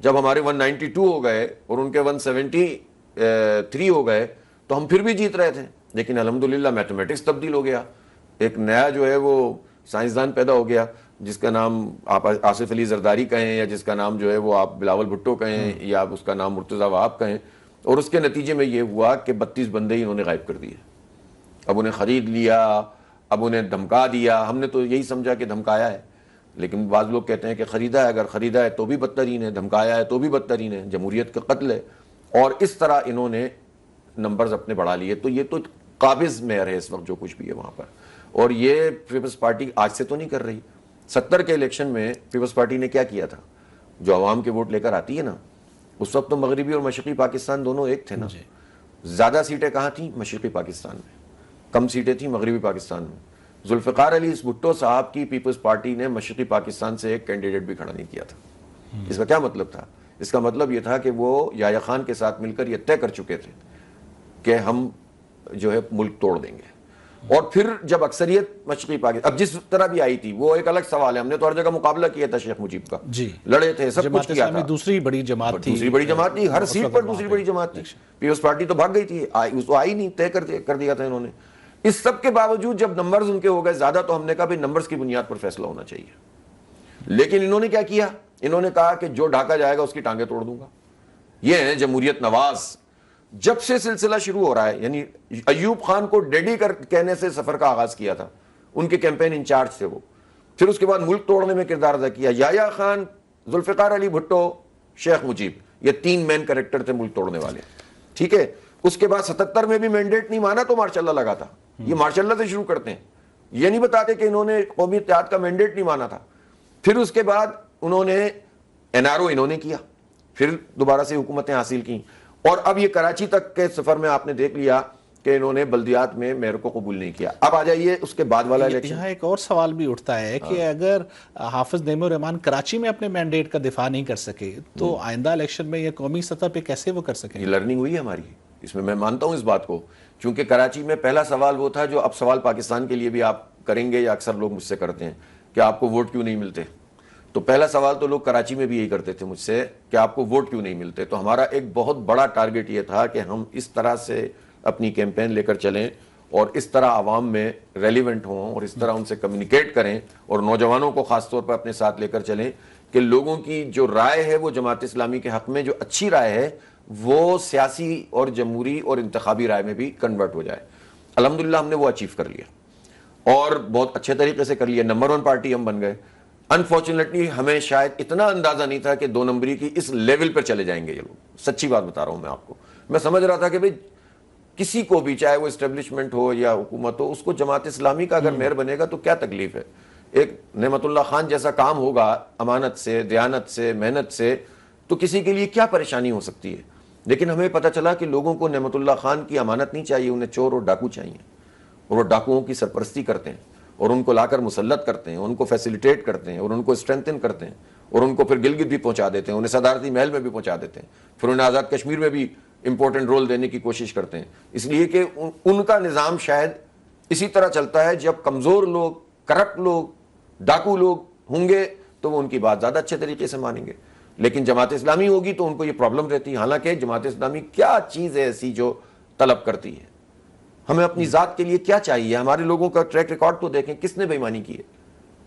جب ہمارے 192 ہو گئے اور ان کے 173 ہو گئے تو ہم پھر بھی جیت رہے تھے۔ لیکن الحمدللہ میتھمیٹکس تبدیل ہو گیا، ایک نیا جو ہے وہ سائنسدان پیدا ہو گیا، جس کا نام آپ آصف علی زرداری کہیں، یا جس کا نام جو ہے وہ آپ بلاول بھٹو کہیں، یا آپ اس کا نام مرتضیٰ وہاب کہیں۔ اور اس کے نتیجے میں یہ ہوا کہ 32 بندے ہی انہوں نے غائب کر دیے۔ اب انہیں خرید لیا، اب انہیں دھمکا دیا۔ ہم نے تو یہی سمجھا کہ دھمکایا ہے، لیکن بعض لوگ کہتے ہیں کہ خریدا ہے۔ اگر خریدا ہے تو بھی بدترین ہے، دھمکایا ہے تو بھی بدترین ہے، جمہوریت کا قتل ہے۔ اور اس طرح انہوں نے نمبرز اپنے بڑھا لیے۔ تو یہ تو قابض میئر ہے اس وقت جو کچھ بھی ہے وہاں پر۔ اور یہ پیپلز پارٹی آج سے تو نہیں کر رہی۔ 70 کے الیکشن میں پیپلز پارٹی نے کیا کیا تھا؟ جو عوام کے ووٹ لے کر آتی ہے نا، اس وقت تو مغربی اور مشرقی پاکستان دونوں ایک تھے نا۔ زیادہ سیٹیں کہاں تھیں؟ مشرقی پاکستان میں، کم سیٹیں تھیں مغربی پاکستان میں۔ ذوالفقار علی بھٹو صاحب کی پیپلز پارٹی نے مشرقی پاکستان سے ایک کینڈیڈیٹ بھی کھڑا نہیں کیا تھا۔ اس کا کیا مطلب تھا؟ اس کا مطلب یہ تھا کہ وہ یحییٰ خان کے ساتھ مل کر یہ طے کر چکے تھے کہ ہم جو ہے ملک توڑ دیں گے. اور پھر جب اکثریت مشرقی پاکستان اب جس طرح بھی آئی تھی وہ ایک الگ سوال ہے, ہم نے تو ہر جگہ مقابلہ کیا تھا شیخ مجیب کا, لڑے تھے, سب کچھ کیا تھا. دوسری بڑی جماعت تھی, دوسری بڑی جماعت تھی, ہر سیٹ پر دوسری بڑی جماعت تھی. پیپلز پارٹی تو بھاگ گئی تھی, اس کو آئی نہیں, طے کر دیا تھا انہوں نے. اس سب کے باوجود جب نمبرز ان کے ہو گئے زیادہ تو ہم نے کہا بھائی نمبرز کی بنیاد پر فیصلہ ہونا چاہیے. لیکن انہوں نے کیا کیا, انہوں نے کہا کہ جو ڈھاکہ جائے گا اس کی ٹانگیں توڑ دوں گا. یہ ہے جمہوریت نواز. جب سے سلسلہ شروع ہو رہا ہے, یعنی ایوب خان کو ڈیڈی کہنے سے سفر کا آغاز کیا تھا, ان کے کیمپین انچارج تھے وہ. پھر اس کے بعد ملک توڑنے میں کردار ادا کیا یحییٰ خان, ذوالفقار علی بھٹو, شیخ مجیب, یہ 3 مین کریکٹر تھے ملک توڑنے والے. ٹھیک ہے, اس کے بعد 77 میں بھی مینڈیٹ نہیں مانا تو مارشاء اللہ لگا تھا. یہ مارشاء اللہ سے شروع کرتے ہیں, یہ نہیں بتاتے کہ انہوں نے قومی اتحاد کا مینڈیٹ نہیں مانا تھا. پھر اس کے بعد انہوں نے NRO انہوں نے کیا, پھر دوبارہ سے حکومتیں حاصل کی, اور اب یہ کراچی تک کے سفر میں آپ نے دیکھ لیا کہ انہوں نے بلدیات میں میئر کو قبول نہیں کیا. اب آ جائیے اس کے بعد والا الیکشن. یہاں ایک اور سوال بھی اٹھتا ہے کہ اگر حافظ نعیم الرحمان کراچی میں اپنے مینڈیٹ کا دفاع نہیں کر سکے تو آئندہ الیکشن میں یہ قومی سطح پہ کیسے وہ کر سکیں؟ یہ لرننگ ہوئی ہے ہماری, اس میں مانتا ہوں اس بات کو, چونکہ کراچی میں پہلا سوال وہ تھا جو اب سوال پاکستان کے لیے بھی آپ کریں گے یا اکثر لوگ مجھ سے کرتے ہیں کہ آپ کو ووٹ کیوں نہیں ملتے. تو پہلا سوال تو لوگ کراچی میں بھی یہی کرتے تھے مجھ سے کہ آپ کو ووٹ کیوں نہیں ملتے. تو ہمارا ایک بہت بڑا ٹارگٹ یہ تھا کہ ہم اس طرح سے اپنی کیمپین لے کر چلیں اور اس طرح عوام میں ریلیونٹ ہوں اور اس طرح ان سے کمیونیکیٹ کریں اور نوجوانوں کو خاص طور پر اپنے ساتھ لے کر چلیں کہ لوگوں کی جو رائے ہے وہ جماعت اسلامی کے حق میں جو اچھی رائے ہے وہ سیاسی اور جمہوری اور انتخابی رائے میں بھی کنورٹ ہو جائے. الحمدللہ ہم نے وہ اچیو کر لیا اور بہت اچھے طریقے سے کر لیا. نمبر 1 پارٹی ہم بن گئے. انفارچونیٹلی ہمیں شاید اتنا اندازہ نہیں تھا کہ 2 نمبری کی اس لیول پر چلے جائیں گے یہ لوگ. سچی بات بتا رہا ہوں میں آپ کو. میں سمجھ رہا تھا کہ بھئی کسی کو بھی چاہے وہ اسٹیبلشمنٹ ہو یا حکومت ہو, اس کو جماعت اسلامی کا اگر میئر بنے گا تو کیا تکلیف ہے. ایک نعمت اللہ خان جیسا کام ہوگا امانت سے, دیانت سے, محنت سے, تو کسی کے لیے کیا پریشانی ہو سکتی ہے. لیکن ہمیں پتہ چلا کہ لوگوں کو نعمت اللہ خان کی امانت نہیں چاہیے, انہیں چور اور ڈاکو چاہیے, اور وہ ڈاکوؤں کی سرپرستی کرتے ہیں اور ان کو لا کر مسلط کرتے ہیں, ان کو فیسیلیٹیٹ کرتے ہیں اور ان کو اسٹرینتھن کرتے ہیں اور ان کو پھر گلگت بھی پہنچا دیتے ہیں, انہیں صدارتی محل میں بھی پہنچا دیتے ہیں, پھر انہیں آزاد کشمیر میں بھی امپورٹنٹ رول دینے کی کوشش کرتے ہیں. اس لیے کہ ان کا نظام شاید اسی طرح چلتا ہے, جب کمزور لوگ, کرپٹ لوگ, ڈاکو لوگ ہوں گے تو وہ ان کی بات زیادہ اچھے طریقے سے مانیں گے. لیکن جماعت اسلامی ہوگی تو ان کو یہ پرابلم رہتی ہے. حالانکہ جماعت اسلامی کیا چیز ہے ایسی جو طلب کرتی ہے, ہمیں اپنی ذات کے لیے کیا چاہیے. ہمارے لوگوں کا ٹریک ریکارڈ تو دیکھیں, کس نے بے ایمانی کی ہے,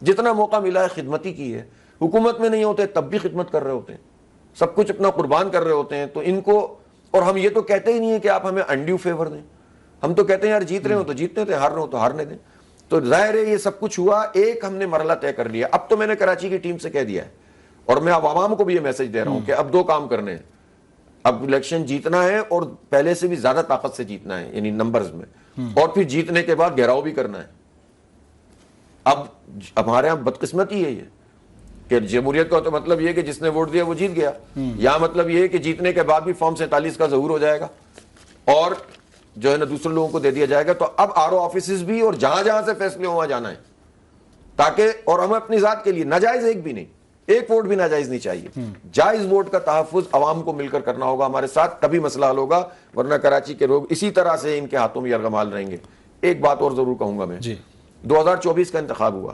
جتنا موقع ملا ہے خدمتی کی ہے. حکومت میں نہیں ہوتے تب بھی خدمت کر رہے ہوتے ہیں, سب کچھ اپنا قربان کر رہے ہوتے ہیں. تو ان کو, اور ہم یہ تو کہتے ہی نہیں ہیں کہ آپ ہمیں انڈیو فیور دیں, ہم تو کہتے ہیں یار جیت رہے ہو تو جیتنے دیں, ہار رہے ہو تو ہارنے دیں. تو ظاہر ہے یہ سب کچھ ہوا, ایک ہم نے مرحلہ طے کر لیا. اب تو میں نے کراچی کی ٹیم سے کہہ دیا ہے اور میں اب عوام کو بھی یہ میسج دے رہا ہوں کہ اب 2 کام کرنے ہیں. اب الیکشن جیتنا ہے اور پہلے سے بھی زیادہ طاقت سے جیتنا ہے, یعنی نمبرز میں, اور پھر جیتنے کے بعد گھیراؤ بھی کرنا ہے. اب ہمارے یہاں بدقسمتی ہے یہ کہ جمہوریت کا تو مطلب یہ کہ جس نے ووٹ دیا وہ جیت گیا. یہاں مطلب یہ ہے کہ جیتنے کے بعد بھی فارم 47 کا ظہور ہو جائے گا اور جو ہے نا دوسرے لوگوں کو دے دیا جائے گا. تو اب RO آفیسز بھی اور جہاں جہاں سے فیصلے وہاں جانا ہے تاکہ, اور ہمیں اپنی ذات کے لیے ناجائز ایک بھی نہیں, ایک ووٹ بھی ناجائز نہیں چاہیے. جائز ووٹ کا تحفظ عوام کو مل کر کرنا ہوگا ہمارے ساتھ, تبھی مسئلہ حل ہوگا, ورنہ کراچی کے لوگ اسی طرح سے ان کے ہاتھوں میں یرغمال رہیں گے. ایک بات اور ضرور کہوں گا میں, 2024 کا انتخاب ہوا,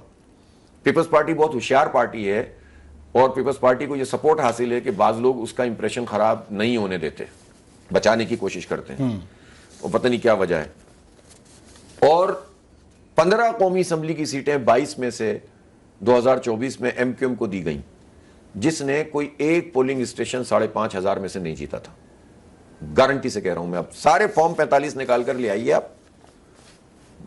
پیپلز پارٹی بہت ہوشیار پارٹی ہے اور پیپلز پارٹی کو یہ سپورٹ حاصل ہے کہ بعض لوگ اس کا امپریشن خراب نہیں ہونے دیتے, بچانے کی کوشش کرتے ہیں, وہ پتہ نہیں کیا وجہ ہے. اور 15 قومی اسمبلی کی سیٹیں 22 میں سے 2024 میں MQM کو دی گئیں, جس نے کوئی ایک پولنگ اسٹیشن 5,500 میں سے نہیں جیتا تھا. گارنٹی سے کہہ رہا ہوں میں, اب سارے فارم 45 نکال کر لے آئیے آپ,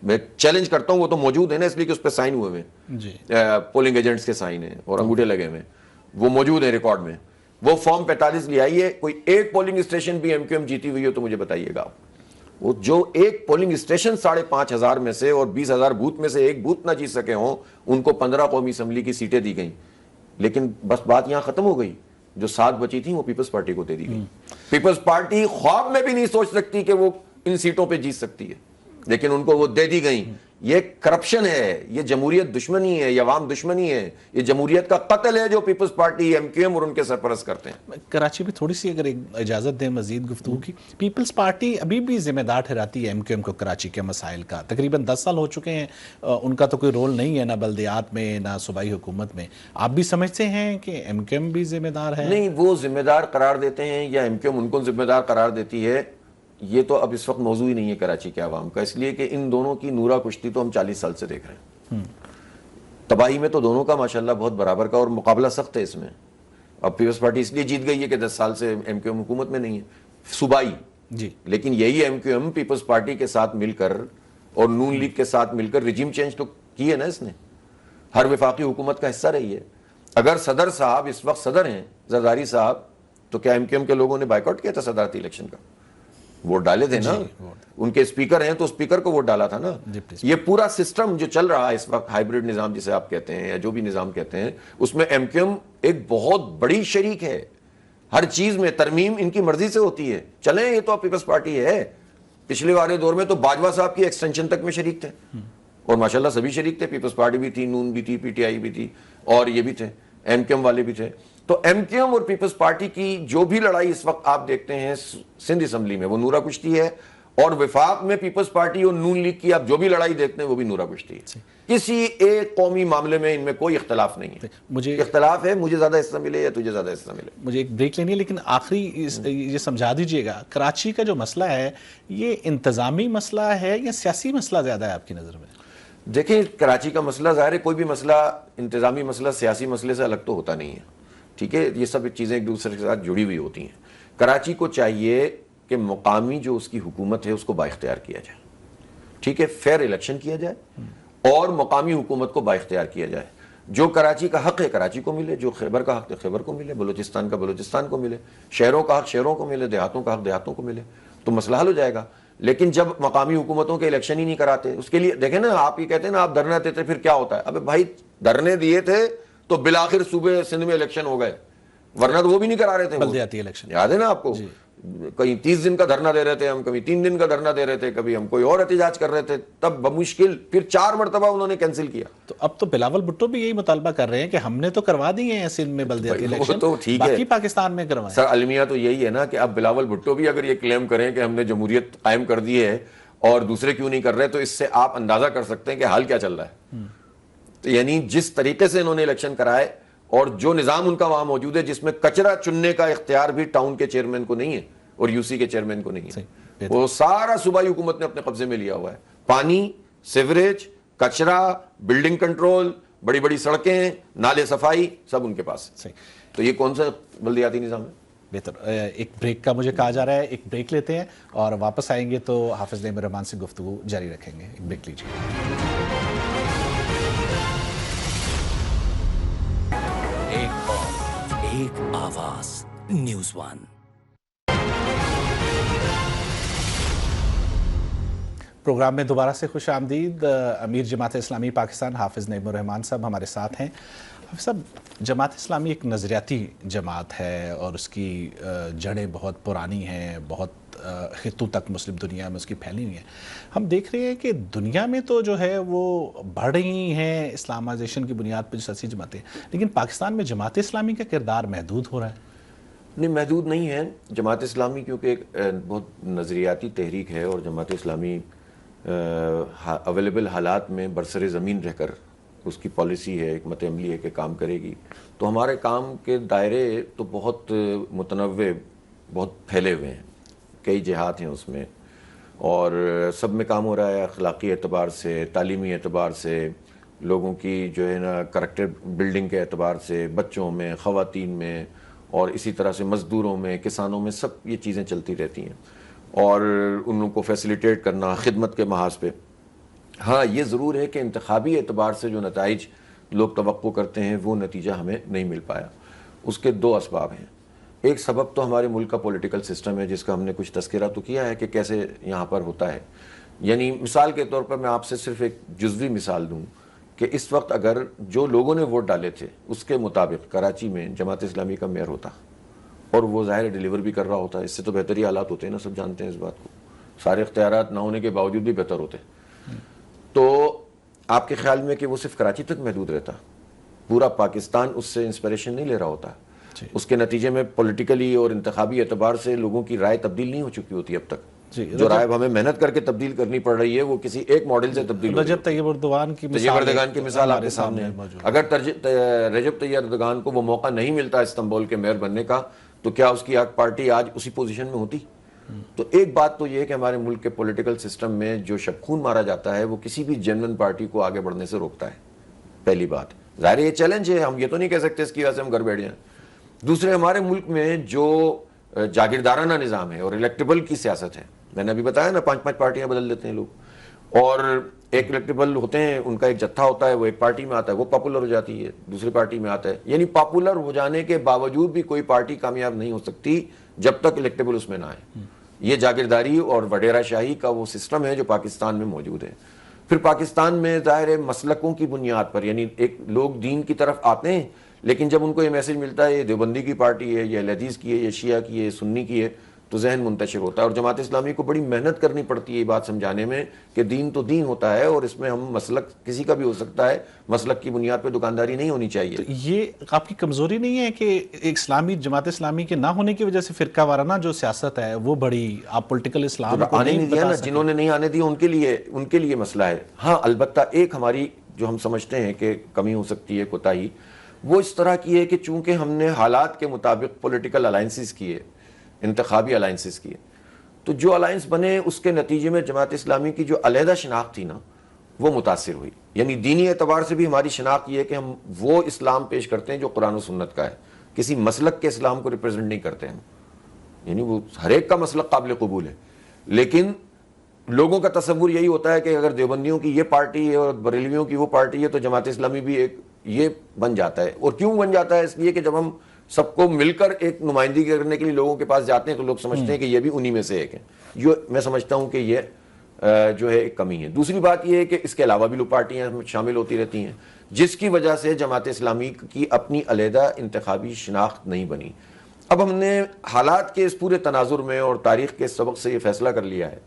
میں چیلنج کرتا ہوں, وہ تو موجود ہے نا, اس لیے کہ اس پہ سائن ہوئے ہیں, پولنگ ایجنٹس کے سائن ہیں اور انگوٹھے لگے ہوئے ہیں, وہ موجود ہیں ریکارڈ میں. وہ فارم 45 لے آئیے, کوئی ایک پولنگ اسٹیشن بھی MQM جیتی ہوئی ہو تو مجھے بتائیے گا. وہ جو ایک پولنگ اسٹیشن 5,500 میں سے اور 20,000 بوتھ میں سے ایک بوتھ نہ جیت سکے ہوں, ان کو 15 قومی اسمبلی کی سیٹیں دی گئیں. لیکن بس بات یہاں ختم ہو گئی, جو 7 بچی تھیں وہ پیپلز پارٹی کو دے دی گئی. پیپلز پارٹی خواب میں بھی نہیں سوچ سکتی کہ وہ ان سیٹوں پہ جیت سکتی ہے. لیکن ان کو وہ دے دی گئیں. یہ کرپشن ہے, یہ جمہوریت دشمنی ہے, یہ عوام دشمنی ہے, یہ جمہوریت کا قتل ہے جو Peoples Party, M Q M اور ان کے سرپرست کرتے ہیں. کراچی میں تھوڑی سی اگر اجازت دیں مزید گفتگو کی, پیپلز پارٹی ابھی بھی ذمہ دار ٹھہراتی ہے ایم کیو ایم کو کراچی کے مسائل کا. تقریباً 10 سال ہو چکے ہیں, ان کا تو کوئی رول نہیں ہے نہ بلدیات میں نہ صوبائی حکومت میں. آپ بھی سمجھتے ہیں کہ ایم کیو ایم بھی ذمہ دار ہے؟ نہیں, وہ ذمہ دار قرار دیتے ہیں یا ایم کیو ایم ان کو ذمہ دار قرار دیتی ہے, یہ تو اب اس وقت موضوع ہی نہیں ہے کراچی کے عوام کا, اس لیے کہ ان دونوں کی نورا کشتی تو ہم 40 سال سے دیکھ رہے ہیں. تباہی میں تو دونوں کا ماشاءاللہ بہت برابر کا, اور مقابلہ سخت ہے اس میں. اب پیپلز پارٹی اس لیے جیت گئی ہے کہ 10 سال سے ایم کیو ایم حکومت میں نہیں ہے صوبائی جی, لیکن یہی M Q M Peoples Party کے ساتھ مل کر اور نون لیگ کے ساتھ مل کر ریجیم چینج تو کی ہے نا اس نے, ہر وفاقی حکومت کا حصہ رہی ہے. اگر صدر صاحب اس وقت صدر ہیں زرداری صاحب, تو کیا ایم کیو ایم کے لوگوں نے بائیکاٹ کیا تھا صدارتی الیکشن کا؟ ووٹ ڈالے تھے نا. ان کے اسپیکر ہیں تو اسپیکر کو ووٹ ڈالا تھا نا. یہ پورا سسٹم جو چل رہا ہے اس وقت, ہائیبریڈ نظام جسے آپ کہتے ہیں یا جو بھی نظام کہتے ہیں, اس میں ایم کیو ایم ایک بہت بڑی شریک ہے. ہر چیز میں ترمیم ان کی مرضی سے ہوتی ہے. چلیں یہ تو اب پیپلز پارٹی ہے, پچھلے والے دور میں تو باجوہ صاحب کی ایکسٹینشن تک میں شریک تھے, اور ماشاءاللہ سبھی شریک تھے. پیپلز پارٹی بھی تھی, نون بھی تھی, پی ٹی آئی بھی تھی, اور یہ بھی تھے ایم کیو ایم والے بھی تھے. تو ایم کیو ایم اور پیپلز پارٹی کی جو بھی لڑائی اس وقت آپ دیکھتے ہیں سندھ اسمبلی میں, وہ نورا کشتی ہے, اور وفاق میں پیپلز پارٹی اور نون لیگ کی آپ جو بھی لڑائی دیکھتے ہیں وہ بھی نورا کشتی ہے. کسی ایک قومی معاملے میں ان میں کوئی اختلاف نہیں ہے. مجھے اختلاف ہے مجھے زیادہ حصہ ملے یا تجھے زیادہ حصہ ملے. مجھے ایک بریک لینی ہے, لیکن آخری یہ سمجھا دیجئے گا, کراچی کا جو مسئلہ ہے یہ انتظامی مسئلہ ہے یا سیاسی مسئلہ زیادہ ہے آپ کی نظر میں؟ دیکھیں, کراچی کا مسئلہ ظاہر ہے کوئی بھی مسئلہ انتظامی مسئلہ سیاسی مسئلے سے الگ تو ہوتا نہیں ہے, ٹھیک ہے, یہ سب چیزیں ایک دوسرے کے ساتھ جڑی ہوئی ہوتی ہیں. کراچی کو چاہیے کہ مقامی جو اس کی حکومت ہے اس کو بااختیار کیا جائے, ٹھیک ہے, فیئر الیکشن کیا جائے اور مقامی حکومت کو بااختیار کیا جائے. جو کراچی کا حق ہے کراچی کو ملے, جو خیبر کا حق ہے خیبر کو ملے, بلوچستان کا بلوچستان کو ملے, شہروں کا حق شہروں کو ملے, دیہاتوں کا حق دیہاتوں کو ملے, تو مسئلہ حل ہو جائے گا. لیکن جب مقامی حکومتوں کے الیکشن ہی نہیں کراتے, اس کے لیے دیکھیں نا, آپ یہ کہتے ہیں نا آپ دھرنا دیتے پھر کیا ہوتا ہے. ابے بھائی دھرنے دیے تھے تو بالآخر صوبے سندھ میں الیکشن ہو گئے, ورنہ تو وہ بھی نہیں کرا رہے تھے. بلدیاتی الیکشن یاد ہے نا آپ کو, کہیں 30 دن کا دھرنا دے رہے تھے ہم, کبھی 3 دن کا دھرنا دے رہے تھے, کبھی ہم کوئی اور احتجاج کر رہے تھے, تب بمشکل پھر 4 مرتبہ انہوں نے کینسل کیا. تو اب تو بلاول بھٹو بھی یہی مطالبہ کر رہے ہیں کہ ہم نے تو کروا دیے ہیں سندھ میں بلدیاتی الیکشن, تو ٹھیک ہے, باقی پاکستان میں کروائیں. سر المیہ تو یہی ہے نا کہ اب بلاول بھٹو بھی اگر یہ کلیم کریں کہ ہم نے جمہوریت قائم کر دی ہے اور دوسرے کیوں نہیں کر رہے, تو اس سے آپ اندازہ کر سکتے ہیں کہ حال کیا چل رہا ہے. تو یعنی جس طریقے سے انہوں نے الیکشن کرائے اور جو نظام ان کا وہاں موجود ہے, جس میں کچرا چننے کا اختیار بھی ٹاؤن کے چیئرمین کو نہیں ہے اور یو سی کے چیئرمین کو نہیں ہے, وہ سارا صوبائی حکومت نے اپنے قبضے میں لیا ہوا ہے. پانی, سیوریج, کچرا, بلڈنگ کنٹرول, بڑی بڑی سڑکیں, نالے صفائی, سب ان کے پاس. تو یہ کون سا بلدیاتی نظام ہے؟ بہتر. ایک بریک کا مجھے کہا جا رہا ہے, ایک بریک لیتے ہیں اور واپس آئیں گے تو حافظ نعیم الرحمان سے گفتگو جاری رکھیں گے. ایک بریک لیجیے. ایک آواز نیوز ون. پروگرام میں دوبارہ سے خوش آمدید. امیر جماعت اسلامی پاکستان حافظ نعیم الرحمان صاحب ہمارے ساتھ ہیں. حافظ صاحب, جماعت اسلامی ایک نظریاتی جماعت ہے اور اس کی جڑیں بہت پرانی ہیں, بہت خطوں تک مسلم دنیا میں اس کی پھیلی ہوئی ہیں. ہم دیکھ رہے ہیں کہ دنیا میں تو جو ہے وہ بڑھ رہی ہیں اسلامائزیشن کی بنیاد پر جو سیاسی جماعتیں, لیکن پاکستان میں جماعت اسلامی کا کردار محدود ہو رہا ہے. نہیں, محدود نہیں ہے. جماعت اسلامی کیونکہ ایک بہت نظریاتی تحریک ہے اور جماعت اسلامی اویلیبل حالات میں برسر زمین رہ کر اس کی پالیسی ہے, حکمت عملی ہے کہ کام کرے گی. تو ہمارے کام کے دائرے تو بہت متنوع, بہت پھیلے ہوئے ہیں, کئی جہات ہیں اس میں, اور سب میں کام ہو رہا ہے. اخلاقی اعتبار سے, تعلیمی اعتبار سے, لوگوں کی جو ہے نا کریکٹر بلڈنگ کے اعتبار سے, بچوں میں, خواتین میں, اور اسی طرح سے مزدوروں میں, کسانوں میں, سب یہ چیزیں چلتی رہتی ہیں, اور ان کو فیسیلیٹیٹ کرنا خدمت کے محاذ پہ. ہاں یہ ضرور ہے کہ انتخابی اعتبار سے جو نتائج لوگ توقع کرتے ہیں وہ نتیجہ ہمیں نہیں مل پایا. اس کے 2 اسباب ہیں. ایک سبب تو ہمارے ملک کا پولیٹیکل سسٹم ہے, جس کا ہم نے کچھ تذکرہ تو کیا ہے کہ کیسے یہاں پر ہوتا ہے. یعنی مثال کے طور پر میں آپ سے صرف ایک جزوی مثال دوں کہ اس وقت اگر جو لوگوں نے ووٹ ڈالے تھے اس کے مطابق کراچی میں جماعت اسلامی کا میئر ہوتا, اور وہ ظاہر ڈیلیور بھی کر رہا ہوتا, اس سے تو بہتر ہی حالات ہوتے ہیں نا, سب جانتے ہیں اس بات کو, سارے اختیارات نہ ہونے کے باوجود بھی بہتر ہوتے. تو آپ کے خیال میں کہ وہ صرف کراچی تک محدود رہتا؟ پورا پاکستان اس سے انسپریشن نہیں لے رہا ہوتا؟ اس کے نتیجے میں پولیٹیکلی اور انتخابی اعتبار سے لوگوں کی رائے تبدیل نہیں ہو چکی ہوتی اب تک؟ جو رائے ہمیں محنت کر کے تبدیل کرنی پڑ رہی ہے وہ کسی ایک ماڈل سے تبدیل ہو رہی ہے. رجب طیب اردوغان کی مثال آپ کے سامنے ہے. اگر رجب طیب اردوغان کو وہ موقع نہیں ملتا استنبول کے میئر بننے کا تو کیا اس کی پارٹی آج اسی پوزیشن میں ہوتی؟ تو ایک بات تو یہ ہے کہ ہمارے ملک کے پولیٹیکل سسٹم میں جو شب خون مارا جاتا ہے وہ کسی بھی جنرل پارٹی کو آگے بڑھنے سے روکتا ہے. پہلی بات ظاہر یہ چیلنج ہے, ہم یہ تو نہیں کہہ سکتے اس کی وجہ سے ہم گھر بیٹھ جائیں. دوسرے ہمارے ملک میں جو جاگیردارانہ نظام ہے اور الیکٹیبل کی سیاست ہے, میں نے ابھی بتایا نا 5 پارٹیاں بدل دیتے ہیں لوگ, اور ایک الیکٹیبل ہوتے ہیں, ان کا ایک جتھا ہوتا ہے, وہ ایک پارٹی میں آتا ہے, وہ پاپولر ہو جاتی ہے, دوسری پارٹی میں آتا ہے. یعنی پاپولر ہو جانے کے باوجود بھی کوئی پارٹی کامیاب نہیں ہو سکتی جب تک الیکٹیبل اس میں نہ آئے. یہ جاگیرداری اور وڈیرہ شاہی کا وہ سسٹم ہے جو پاکستان میں موجود ہے. پھر پاکستان میں ظاہر مسلکوں کی بنیاد پر, یعنی ایک لوگ دین کی طرف آتے ہیں لیکن جب ان کو یہ میسج ملتا ہے یہ دیوبندی کی پارٹی ہے, یہ اہل حدیث کی ہے, یہ شیعہ کی ہے, سنی کی ہے, تو ذہن منتشر ہوتا ہے. اور جماعت اسلامی کو بڑی محنت کرنی پڑتی ہے یہ بات سمجھانے میں کہ دین تو دین ہوتا ہے اور اس میں ہم مسلک کسی کا بھی ہو سکتا ہے, مسلک کی بنیاد پہ دکانداری نہیں ہونی چاہیے. یہ آپ کی کمزوری نہیں ہے کہ اسلامی جماعت اسلامی کے نہ ہونے کی وجہ سے فرقہ وارانہ جو سیاست ہے وہ بڑی, آپ پولیٹیکل اسلام کو آنے نہیں دیا نا, جنہوں نے نہیں آنے دیا ان کے لیے مسئلہ ہے. ہاں البتہ ایک ہماری جو ہم سمجھتے ہیں کہ کمی ہو سکتی ہے, کوتاہی, وہ اس طرح کی ہے کہ چونکہ ہم نے حالات کے مطابق پولیٹیکل الائنسز کیے, انتخابی الائنسز کیے, تو جو الائنس بنے اس کے نتیجے میں جماعت اسلامی کی جو علیحدہ شناخت تھی نا وہ متاثر ہوئی. یعنی دینی اعتبار سے بھی ہماری شناخت یہ ہے کہ ہم وہ اسلام پیش کرتے ہیں جو قرآن و سنت کا ہے, کسی مسلک کے اسلام کو ریپرزینٹ نہیں کرتے ہم. یعنی وہ ہر ایک کا مسلک قابل قبول ہے, لیکن لوگوں کا تصور یہی ہوتا ہے کہ اگر دیوبندیوں کی یہ پارٹی ہے اور بریلویوں کی وہ پارٹی ہے تو جماعت اسلامی بھی ایک یہ بن جاتا ہے. اور کیوں بن جاتا ہے؟ اس لیے کہ جب ہم سب کو مل کر ایک نمائندگی کرنے کے لیے لوگوں کے پاس جاتے ہیں تو لوگ سمجھتے ہیں کہ یہ بھی انہی میں سے ایک ہے. جو میں سمجھتا ہوں کہ یہ جو ہے ایک کمی ہے. دوسری بات یہ ہے کہ اس کے علاوہ بھی لوگ پارٹیاں شامل ہوتی رہتی ہیں جس کی وجہ سے جماعت اسلامی کی اپنی علیحدہ انتخابی شناخت نہیں بنی. اب ہم نے حالات کے اس پورے تناظر میں اور تاریخ کے سبق سے یہ فیصلہ کر لیا ہے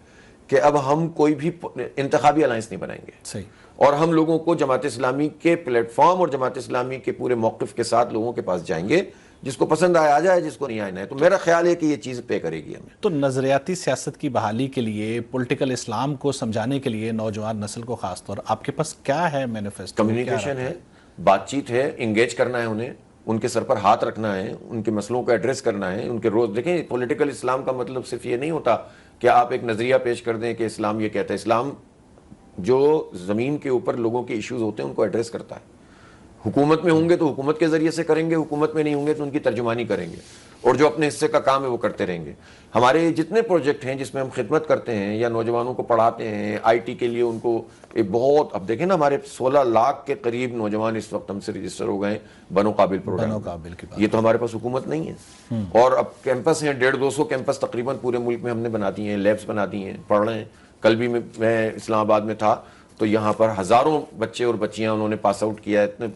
کہ اب ہم کوئی بھی انتخابی الائنس نہیں بنائیں گے. صحیح. اور ہم لوگوں کو جماعت اسلامی کے پلیٹ فارم اور جماعت اسلامی کے پورے موقف کے ساتھ لوگوں کے پاس جائیں گے, جس کو پسند آیا آ جائے, جس کو نہیں آئے نہ. تو میرا خیال ہے کہ یہ چیز پے کرے گی ہمیں. تو نظریاتی سیاست کی بحالی کے لیے, پولیٹیکل اسلام کو سمجھانے کے لیے نوجوان نسل کو خاص طور آپ کے پاس کیا ہے مینیفیسٹو؟ کمیونیکیشن ہے, بات چیت ہے, انگیج کرنا ہے انہیں, ان کے سر پر ہاتھ رکھنا ہے, ان کے مسئلوں کو ایڈریس کرنا ہے, ان کے روز دیکھیں. پولیٹیکل اسلام کا مطلب صرف یہ نہیں ہوتا کہ آپ ایک نظریہ پیش کر دیں کہ اسلام یہ کہتا ہے. اسلام جو زمین کے اوپر لوگوں کے ایشوز ہوتے ہیں ان کو ایڈریس کرتا ہے. حکومت میں ہوں گے تو حکومت کے ذریعے سے کریں گے, حکومت میں نہیں ہوں گے تو ان کی ترجمانی کریں گے, اور جو اپنے حصے کا کام ہے وہ کرتے رہیں گے. ہمارے جتنے پروجیکٹ ہیں جس میں ہم خدمت کرتے ہیں یا نوجوانوں کو پڑھاتے ہیں, آئی ٹی کے لیے ان کو ایک بہت, اب دیکھیں نا ہمارے 16 لاکھ کے قریب نوجوان اس وقت ہم سے رجسٹر ہو گئے بنو قابل پروگرام. یہ تو ہمارے پاس حکومت نہیں ہے. اور اب کیمپس ہیں 150-200 کیمپس تقریباً پورے ملک میں ہم نے بنا دی ہیں, لیبس بنا دی ہیں, پڑھ رہے ہیں. کل بھی میں اسلام آباد میں تھا تو یہاں پر ہزاروں بچے اور بچیاں انہوں نے پاس آؤٹ کیا, اتنے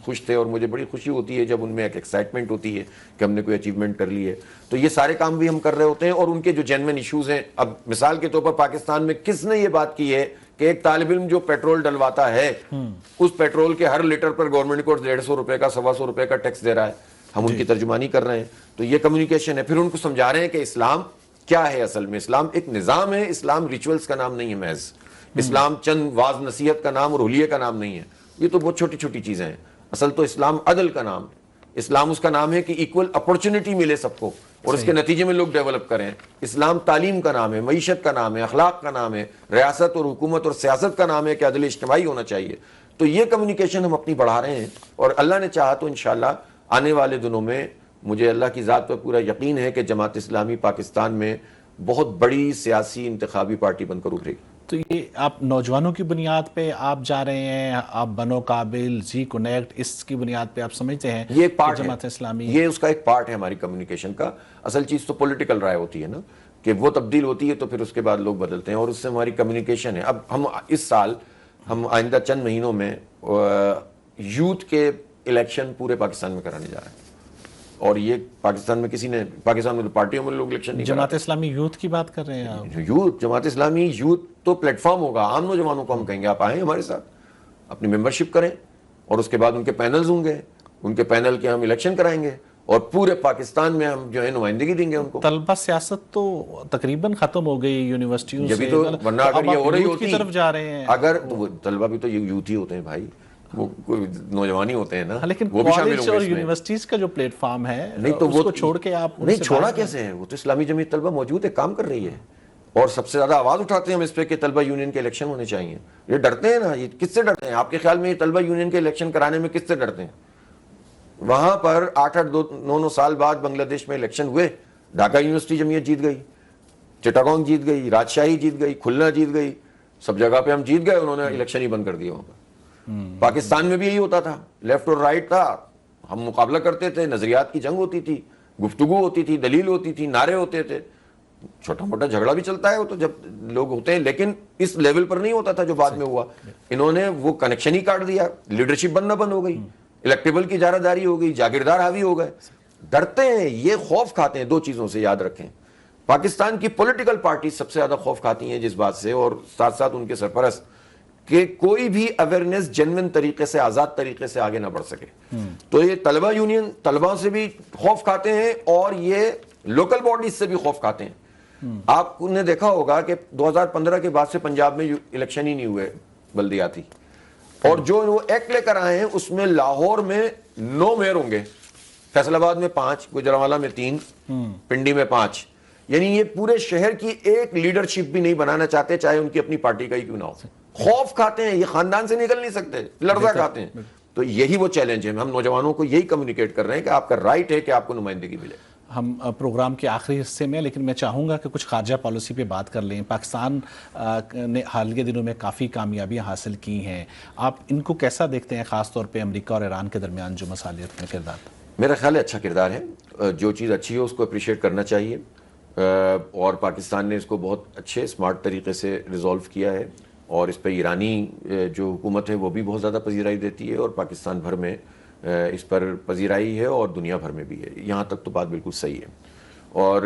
خوش تھے. اور مجھے بڑی خوشی ہوتی ہے جب ان میں ایک ایکسائٹمنٹ ہوتی ہے کہ ہم نے کوئی اچیومنٹ کر لی ہے. تو یہ سارے کام بھی ہم کر رہے ہوتے ہیں, اور ان کے جو جینوئن ایشوز ہیں. اب مثال کے طور پر پاکستان میں کس نے یہ بات کی ہے کہ ایک طالب علم جو پیٹرول ڈلواتا ہے اس پیٹرول کے ہر لیٹر پر گورنمنٹ کو 150 روپے کا 125 روپے کا ٹیکس دے رہا ہے, ہم ان کی ترجمانی کر رہے ہیں. تو یہ کمیونیکیشن ہے. پھر ان کو سمجھا رہے ہیں کہ اسلام کیا ہے. اصل میں اسلام ایک نظام ہے, اسلام ریچولز کا نام نہیں ہے محض, اسلام چند واعظ نصیحت کا نام اور حلیے کا نام نہیں ہے. یہ تو بہت چھوٹی چھوٹی چیزیں ہیں. اصل تو اسلام عدل کا نام ہے. اسلام اس کا نام ہے کہ ایکول اپرچونٹی ملے سب کو اور اس کے نتیجے میں لوگ ڈیولپ کریں. اسلام تعلیم کا نام ہے, معیشت کا نام ہے, اخلاق کا نام ہے, ریاست اور حکومت اور سیاست کا نام ہے کہ عدل اجتماعی ہونا چاہیے. تو یہ کمیونیکیشن ہم اپنی بڑھا رہے ہیں, اور اللہ نے چاہا تو انشاءاللہ آنے والے دنوں میں مجھے اللہ کی ذات پر پورا یقین ہے کہ جماعت اسلامی پاکستان میں بہت بڑی سیاسی انتخابی پارٹی بن کر ابھرے گی. تو یہ آپ نوجوانوں کی بنیاد پہ آپ جا رہے ہیں, آپ بنو قابل, زی کنیکٹ, اس کی بنیاد پہ آپ سمجھتے ہیں یہ ایک پارٹ جماعت اسلامی, یہ اس کا ایک پارٹ ہے ہماری کمیونیکیشن کا. اصل چیز تو پولیٹیکل رائے ہوتی ہے نا, کہ وہ تبدیل ہوتی ہے تو پھر اس کے بعد لوگ بدلتے ہیں, اور اس سے ہماری کمیونیکیشن ہے. اب ہم اس سال ہم آئندہ چند مہینوں میں یوتھ کے الیکشن پورے پاکستان میں کرانے جا رہے ہیں. اور یہ پاکستان میں کسی نے، پاکستان میں تو پارٹیوں میں لوگ الیکشن نہیں جماعت اسلامی یوتھ کی بات کر رہے ہیں آپ؟ یوتھ، جماعت اسلامی یوتھ تو پلیٹ فارم ہوگا، عام نوجوانوں کو ہم کہیں گے آپ آئیں ہمارے ساتھ، اپنی ممبرشپ کریں، اور اس کے بعد ان کے پینلز ہوں گے، ان کے پینل کے ہم الیکشن کرائیں گے، اور پورے پاکستان میں ہم جو ہے نمائندگی دیں گے ان کو۔ طلبہ سیاست تو تقریباً ختم ہو گئی یونیورسٹیوں سے، جبھی تو، ورنہ اگر یہ ہو رہی یوتھ کی ہوتی، طرف جا رہے ہیں، اگر تو وہ طلبہ بھی تو یوتھ ہی ہوتے ہیں بھائی، وہ کوئی نوجوان ہی ہوتے ہیں نا، لیکن وہ بھی شامل کالج ہوں اور گے اس میں۔ یونیورسٹیز کا جو پلیٹ فارم ہے نہیں تو اس وہ کو چھوڑ کے آپ نہیں چھوڑا کیسے ہے، وہ تو اسلامی جمعیت طلبہ موجود ہے، کام کر رہی ہے، اور سب سے زیادہ آواز اٹھاتے ہیں ہم اس پہ کہ طلبہ یونین کے الیکشن ہونے چاہیے۔ یہ ڈرتے ہیں نا، یہ کس سے ڈرتے ہیں آپ کے خیال میں؟ یہ طلبہ یونین کے الیکشن کرانے میں کس سے ڈرتے ہیں؟ وہاں پر 8-9 سال بعد بنگلہ دیش میں الیکشن ہوئے، ڈھاکہ یونیورسٹی جمعیت جیت گئی، چٹاگانگ جیت گئی، راجشاہی جیت گئی، کھلنا جیت گئی، سب جگہ پہ ہم جیت گئے، انہوں نے الیکشن ہی بند کر دیا وہاں پر۔ پاکستان میں بھی یہی ہوتا تھا، لیفٹ اور رائٹ تھا، ہم مقابلہ کرتے تھے، نظریات کی جنگ ہوتی تھی، گفتگو ہوتی تھی، دلیل ہوتی تھی، نعرے ہوتے تھے، چھوٹا موٹا جھگڑا بھی چلتا ہے وہ تو جب لوگ ہوتے ہیں، لیکن اس لیول پر نہیں ہوتا تھا جو بعد میں ہوا۔ انہوں نے وہ کنیکشن ہی کاٹ دیا، لیڈرشپ بننا بند ہو گئی، الیکٹیبل کی اجارہ داری ہو گئی، جاگیردار حاوی ہو گئے۔ ڈرتے ہیں، یہ خوف کھاتے ہیں دو چیزوں سے، یاد رکھیں۔ پاکستان کی پولیٹیکل پارٹی سب سے زیادہ خوف کھاتی ہیں جس بات سے، اور ساتھ ساتھ ان کے سرپرست، کہ کوئی بھی اویئرنیس جنوین طریقے سے، آزاد طریقے سے آگے نہ بڑھ سکے۔ تو یہ طلبہ یونین طلبہ سے بھی خوف کھاتے ہیں، اور یہ لوکل باڈیز سے بھی خوف کھاتے ہیں۔ آپ نے دیکھا ہوگا کہ 2015 کے بعد سے پنجاب میں الیکشن ہی نہیں ہوئے بلدیاتی، اور جو وہ ایکٹ لے کر آئے ہیں اس میں لاہور میں 9 میئر ہوں گے، فیصل آباد میں 5، گوجرانوالہ میں 3، پنڈی میں 5، یعنی یہ پورے شہر کی ایک لیڈرشپ بھی نہیں بنانا چاہتے، چاہے ان کی اپنی پارٹی کا ہی کیوں نہ ہو۔ خوف کھاتے ہیں، یہ خاندان سے نکل نہیں سکتے، لرزہ کھاتے ہیں۔ تو یہی وہ چیلنج ہے، ہم نوجوانوں کو یہی کمیونیکیٹ کر رہے ہیں کہ آپ کا رائٹ ہے کہ آپ کو نمائندگی ملے۔ ہم پروگرام کے آخری حصے میں، لیکن میں چاہوں گا کہ کچھ خارجہ پالیسی پہ بات کر لیں۔ پاکستان نے حال کے دنوں میں کافی کامیابیاں حاصل کی ہیں، آپ ان کو کیسا دیکھتے ہیں، خاص طور پہ امریکہ اور ایران کے درمیان جو مصالحت میں کردار؟ میرا خیال ہے اچھا کردار ہے، جو چیز اچھی ہے اس کو اپریشیٹ کرنا چاہیے، اور پاکستان نے اس کو بہت اچھے اسمارٹ طریقے سے ریزولو کیا ہے، اور اس پہ ایرانی جو حکومت ہے وہ بھی بہت زیادہ پذیرائی دیتی ہے، اور پاکستان بھر میں اس پر پذیرائی ہے، اور دنیا بھر میں بھی ہے، یہاں تک تو بات بالکل صحیح ہے۔ اور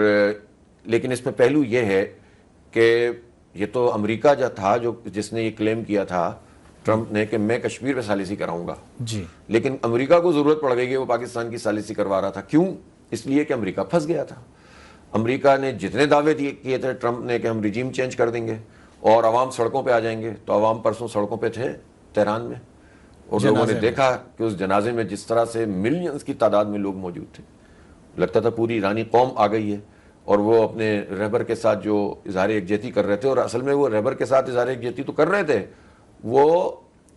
لیکن اس میں پہلو یہ ہے کہ یہ تو امریکہ جو تھا جس نے یہ کلیم کیا تھا ٹرمپ نے کہ میں کشمیر پہ ثالثی کراؤں گا، جی، لیکن امریکہ کو ضرورت پڑ گئی کہ وہ پاکستان کی ثالثی کروا رہا تھا۔ کیوں؟ اس لیے کہ امریکہ پھنس گیا تھا۔ امریکہ نے جتنے دعوے کیے تھے ٹرمپ نے کہ ہم رجیم چینج کر دیں گے اور عوام سڑکوں پہ آ جائیں گے، تو عوام پرسوں سڑکوں پہ تھے تہران میں، اور لوگوں نے دیکھا کہ اس جنازے میں جس طرح سے ملینز کی تعداد میں لوگ موجود تھے، لگتا تھا پوری ایرانی قوم آ گئی ہے، اور وہ اپنے رہبر کے ساتھ جو اظہار یکجہتی کر رہے تھے، اور اصل میں وہ رہبر کے ساتھ اظہار یکجہتی تو کر رہے تھے، وہ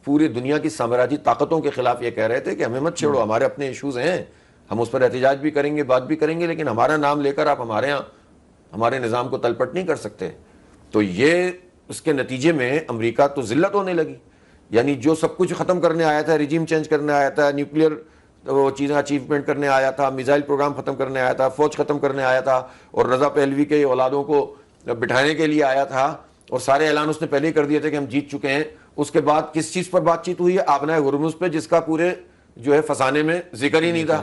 پوری دنیا کی سامراجی طاقتوں کے خلاف یہ کہہ رہے تھے کہ ہمیں مت چھیڑو، ہمارے اپنے ایشوز ہیں، ہم اس پر احتجاج بھی کریں گے، بات بھی کریں گے، لیکن ہمارا نام لے کر آپ ہمارے ہاں ہمارے نظام کو تلپٹ نہیں کر سکتے۔ تو یہ اس کے نتیجے میں امریکہ تو ذلت ہونے لگی، یعنی جو سب کچھ ختم کرنے آیا تھا، رجیم چینج کرنے آیا تھا، نیوکلیئر وہ چیزیں اچیومنٹ کرنے آیا تھا، میزائل پروگرام ختم کرنے آیا تھا، فوج ختم کرنے آیا تھا، اور رضا پہلوی کے اولادوں کو بٹھانے کے لیے آیا تھا، اور سارے اعلان اس نے پہلے ہی کر دیے تھے کہ ہم جیت چکے ہیں۔ اس کے بعد کس چیز پر بات چیت ہوئی ہے؟ آبنائے ہرمز پہ، جس کا پورے جو ہے فسانے میں ذکر ہی نہیں تھا۔